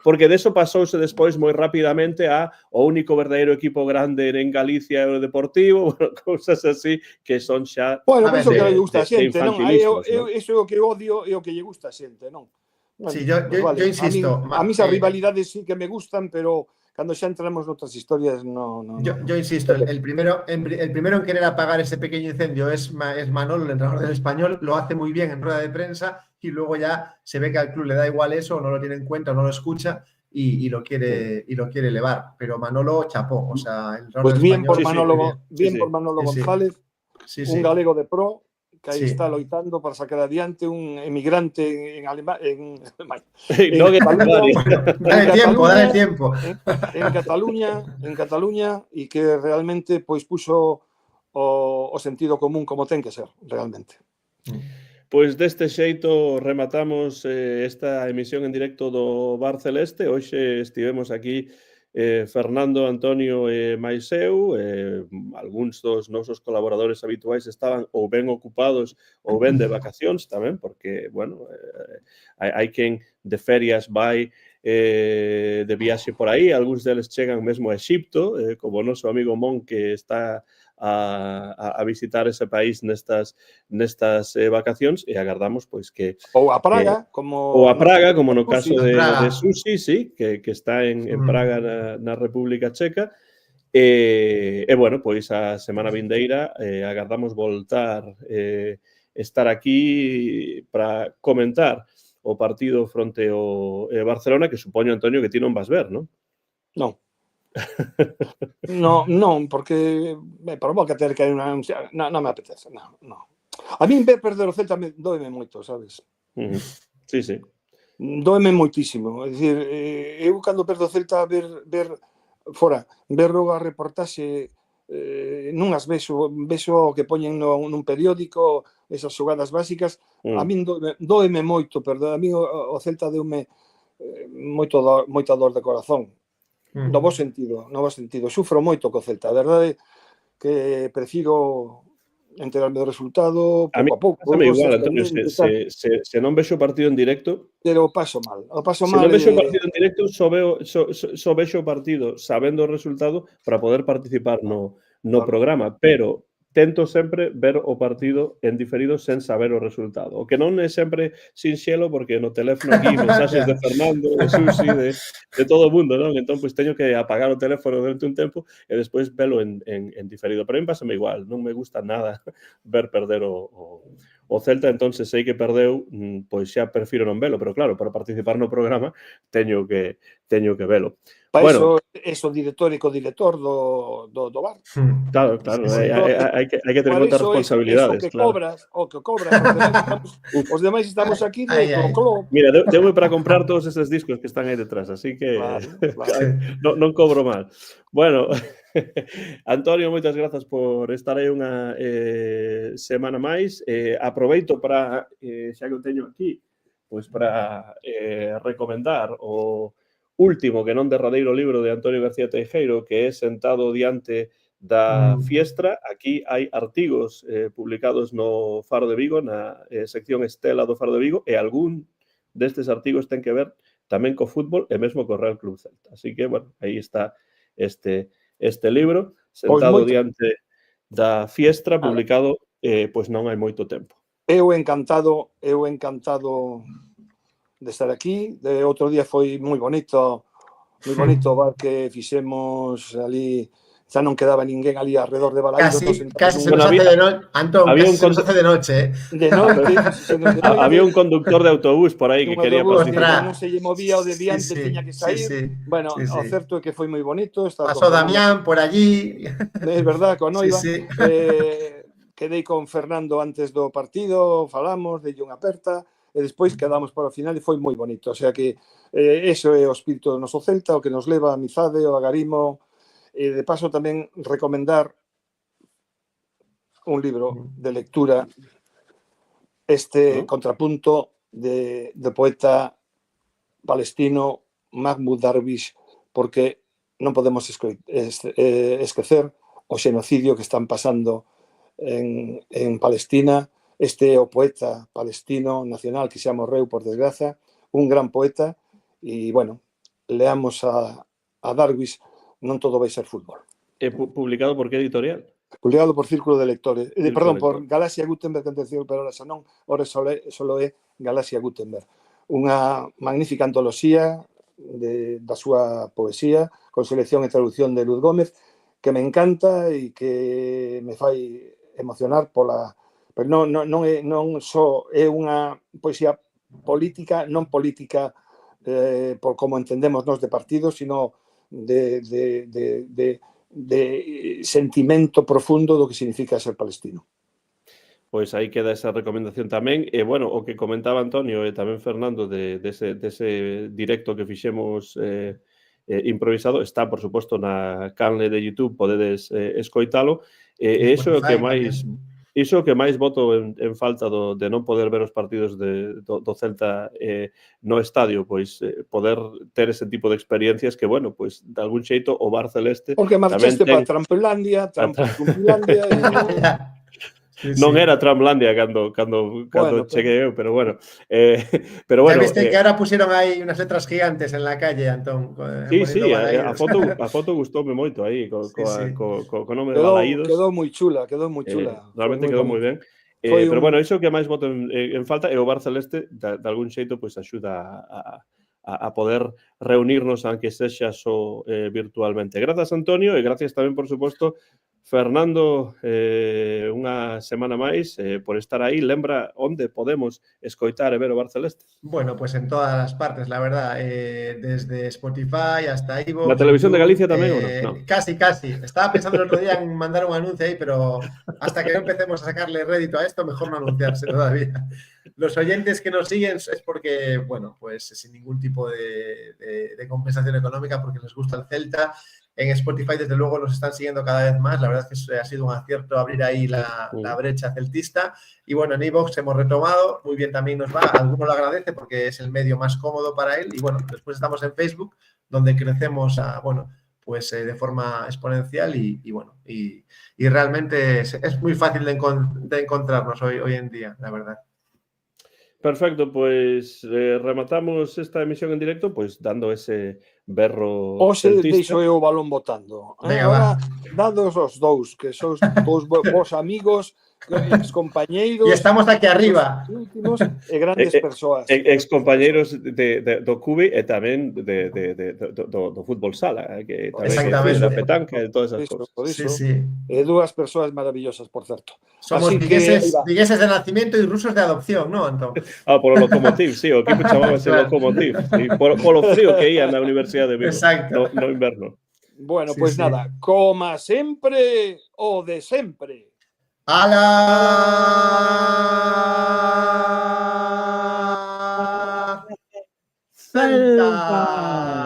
porque deso pasouse despois moi rapidamente o único verdadeiro equipo grande en Galicia é o Deportivo, bueno, cousas así que son xa penso que lle gusta a xente, non? Iso é o que odio e o que lle gusta a xente, non? Bueno, sí, yo insisto. A mí esas rivalidades sí que me gustan, pero cuando ya entramos en otras historias, no. Yo insisto, el primero en querer apagar ese pequeño incendio es Manolo, el entrenador del Español, lo hace muy bien en rueda de prensa y luego ya se ve que al club le da igual eso, no lo tiene en cuenta, no lo escucha y lo quiere elevar. Pero Manolo chapó, o sea, el pues bien por Manolo, por Manolo González, un galego de pro, que ahí está loitando para sacar adiante un emigrante en Alemania. Dale tiempo. En Cataluña y que realmente pues puso o sentido común como ten que ser, realmente. Pois deste xeito rematamos esta emisión en directo do Bar Celeste. Hoxe estivemos aquí Fernando, Antonio e máis eu, algúns dos nosos colaboradores habituais estaban ou ben ocupados ou ben de vacacións tamén, porque, bueno, hai quen de ferias vai de viaxe por aí, algúns deles chegan mesmo a Exipto, como o noso amigo Mon, que está a visitar ese país nestas vacacións, e agardamos pois que ou a Praga, como no caso de Susi, sí, que está en Praga na República Checa. E bueno, pois a semana vindeira agardamos voltar estar aquí para comentar o partido fronte ao Barcelona, que supoño, Antonio, que ti non vas ver, non? Non. No, porque me provoca ter que non me apetece, no. A mí ver perder o Celta doeme moito, sabes? Sí. Doeme moitísimo, é dicir, eu cando perdo o Celta ver logo a reportaxe non as vexo o que poñen nun periódico, esas xogadas básicas, a min doeme moito perder, a mí o Celta deume moita dor de corazón. No bo sentido. Sufro moito co Celta. A verdade que prefiro enterarme do resultado pouco a pouco. A mí igual, Antonio, se non vexo o partido en directo... Pero o paso mal. Se non vexo o partido en directo, só vexo o partido sabendo o resultado para poder participar no programa, pero tento sempre ver o partido en diferido sen saber o resultado. O que non é sempre sinxelo, porque no teléfono aquí mensaxes de Fernando, de Susi, de todo o mundo, non? Entón, pois teño que apagar o teléfono durante un tempo e despois velo en diferido. Pero a mí pásame igual, non me gusta nada ver perder o Celta, entón, se sei que perdeu, pois xa prefiro non velo, pero claro, para participar no programa teño que velo. Para eso director e codirector do bar. Claro, hai que ter en conta responsabilidades. O que cobras. Os demais estamos aquí do club. Mira, deume para comprar todos esos discos que están aí detrás, así que non cobro mal. Bueno, Antonio, moitas grazas por estar aí unha semana máis. Aproveito para, xa que o teño aquí, pois para recomendar o último, que non derradeiro libro de Antonio García Teijeiro, que é Sentado diante da Fiestra. Aquí hai artigos publicados no Faro de Vigo, na sección Estela do Faro de Vigo, e algún destes artigos ten que ver tamén co fútbol e mesmo co Real Club Celta. Así que, bueno, aí está este libro, Sentado diante da Fiestra, publicado pois non hai moito tempo. Eu encantado de estar aquí. Outro día foi moi bonito o bar que fixemos ali. Xa non quedaba ninguén ali alrededor de Balaídos. Casi se nos hace de noche, Antón, de noche. Había un conductor de autobús por aí que quería participar. Non se lle movía o de diante, tiña que sair. Bueno, o certo é que foi moi bonito. Pasó Damián por allí. É verdad, con Noiva. quedei con Fernando antes do partido, falamos, dei unha aperta, e despois quedamos para o final e foi moi bonito. O sea que eso é o espírito do noso Celta, o que nos leva a amizade, o agarimo, e de paso tamén recomendar un libro de lectura, Contrapunto de poeta palestino Mahmoud Darwish, porque non podemos esquecer o xenocidio que están pasando en Palestina. Este é o poeta palestino nacional que xa morreu, por desgraza, un gran poeta, e, bueno, leamos a Darwish, non todo vai ser fútbol. É publicado por que editorial? Publicado por Círculo de Lectores. Perdón, por Lector. Galaxia Gutenberg, pero ahora xa non, ahora solo é Galaxia Gutenberg. Unha magnífica antoloxía da súa poesía, con selección e traducción de Luz Gómez, que me encanta e que me fai emocionar pola... Pero non só é unha poesía política, non política por como entendemos nós de partidos, sino de sentimento profundo do que significa ser palestino. Pois aí queda esa recomendación tamén. E, bueno, o que comentaba Antonio e tamén Fernando dese directo que fixemos improvisado está, por suposto, na canle de YouTube, podedes escoitalo. E iso é o que máis... Iso que máis voto en falta de non poder ver os partidos do Celta no estadio, pois poder ter ese tipo de experiencias que, bueno, pois de algún xeito o Bar Celeste... Porque marchaste para Trampolandia, Trampolandia... Non era Tramlandia cando cheguei eu, pero bueno. Pero bueno, ya viste que ahora pusieron aí unas letras gigantes en la calle, Antón. Sí, a foto gustoume moito aí, co nome de Balaídos. Quedou moi chula. Realmente quedou moi ben. Pero bueno, iso que máis voto en falta é o Bar Celeste, de algún xeito, pois axuda a poder reunirnos, aunque sexa só virtualmente. Grazas, Antonio, e gracias tamén, por suposto, Fernando, unha semana máis por estar aí. Lembra onde podemos escoitar e ver o Bar Celeste? Bueno, pues en todas las partes, la verdad. Desde Spotify hasta iVoox. ¿La televisión de Galicia tamén ou no? Casi. Estaba pensando el otro día en mandar un anuncio ahí, pero hasta que no empecemos a sacarle rédito a esto, mejor no anunciarse todavía. Los oyentes que nos siguen es porque, bueno, pues sin ningún tipo de compensación económica, porque les gusta el Celta. En Spotify, desde luego, nos están siguiendo cada vez más. La verdad es que ha sido un acierto abrir ahí la brecha celtista. Y bueno, en iVoox hemos retomado. Muy bien, también nos va. Alguno lo agradece porque es el medio más cómodo para él. Y bueno, después estamos en Facebook, donde crecemos de forma exponencial. Y bueno, y realmente es muy fácil de encontrarnos hoy en día, la verdad. Perfecto, pois rematamos esta emisión en directo pois dando ese berro celtista. Deixo eu o balón botando. Agora, dados os dous, que sois vos amigos, excompañeiros... E estamos aquí arriba. Últimos e grandes persoas. Excompañeiros do Cubi e tamén do fútbol sala, que tamén da petanca e todas esas cosas. Por iso, e dúas persoas maravillosas, por certo. Somos vigueses de nacimiento e rusos de adopción, non, Antón? Polo Lokomotiv, sí, o equipo chamábase Lokomotiv. Polo frío que ia na Universidade de Vigo. Exacto. No inverno. Bueno, pues nada, como sempre, o de sempre. ¡Ala! ¡Celta!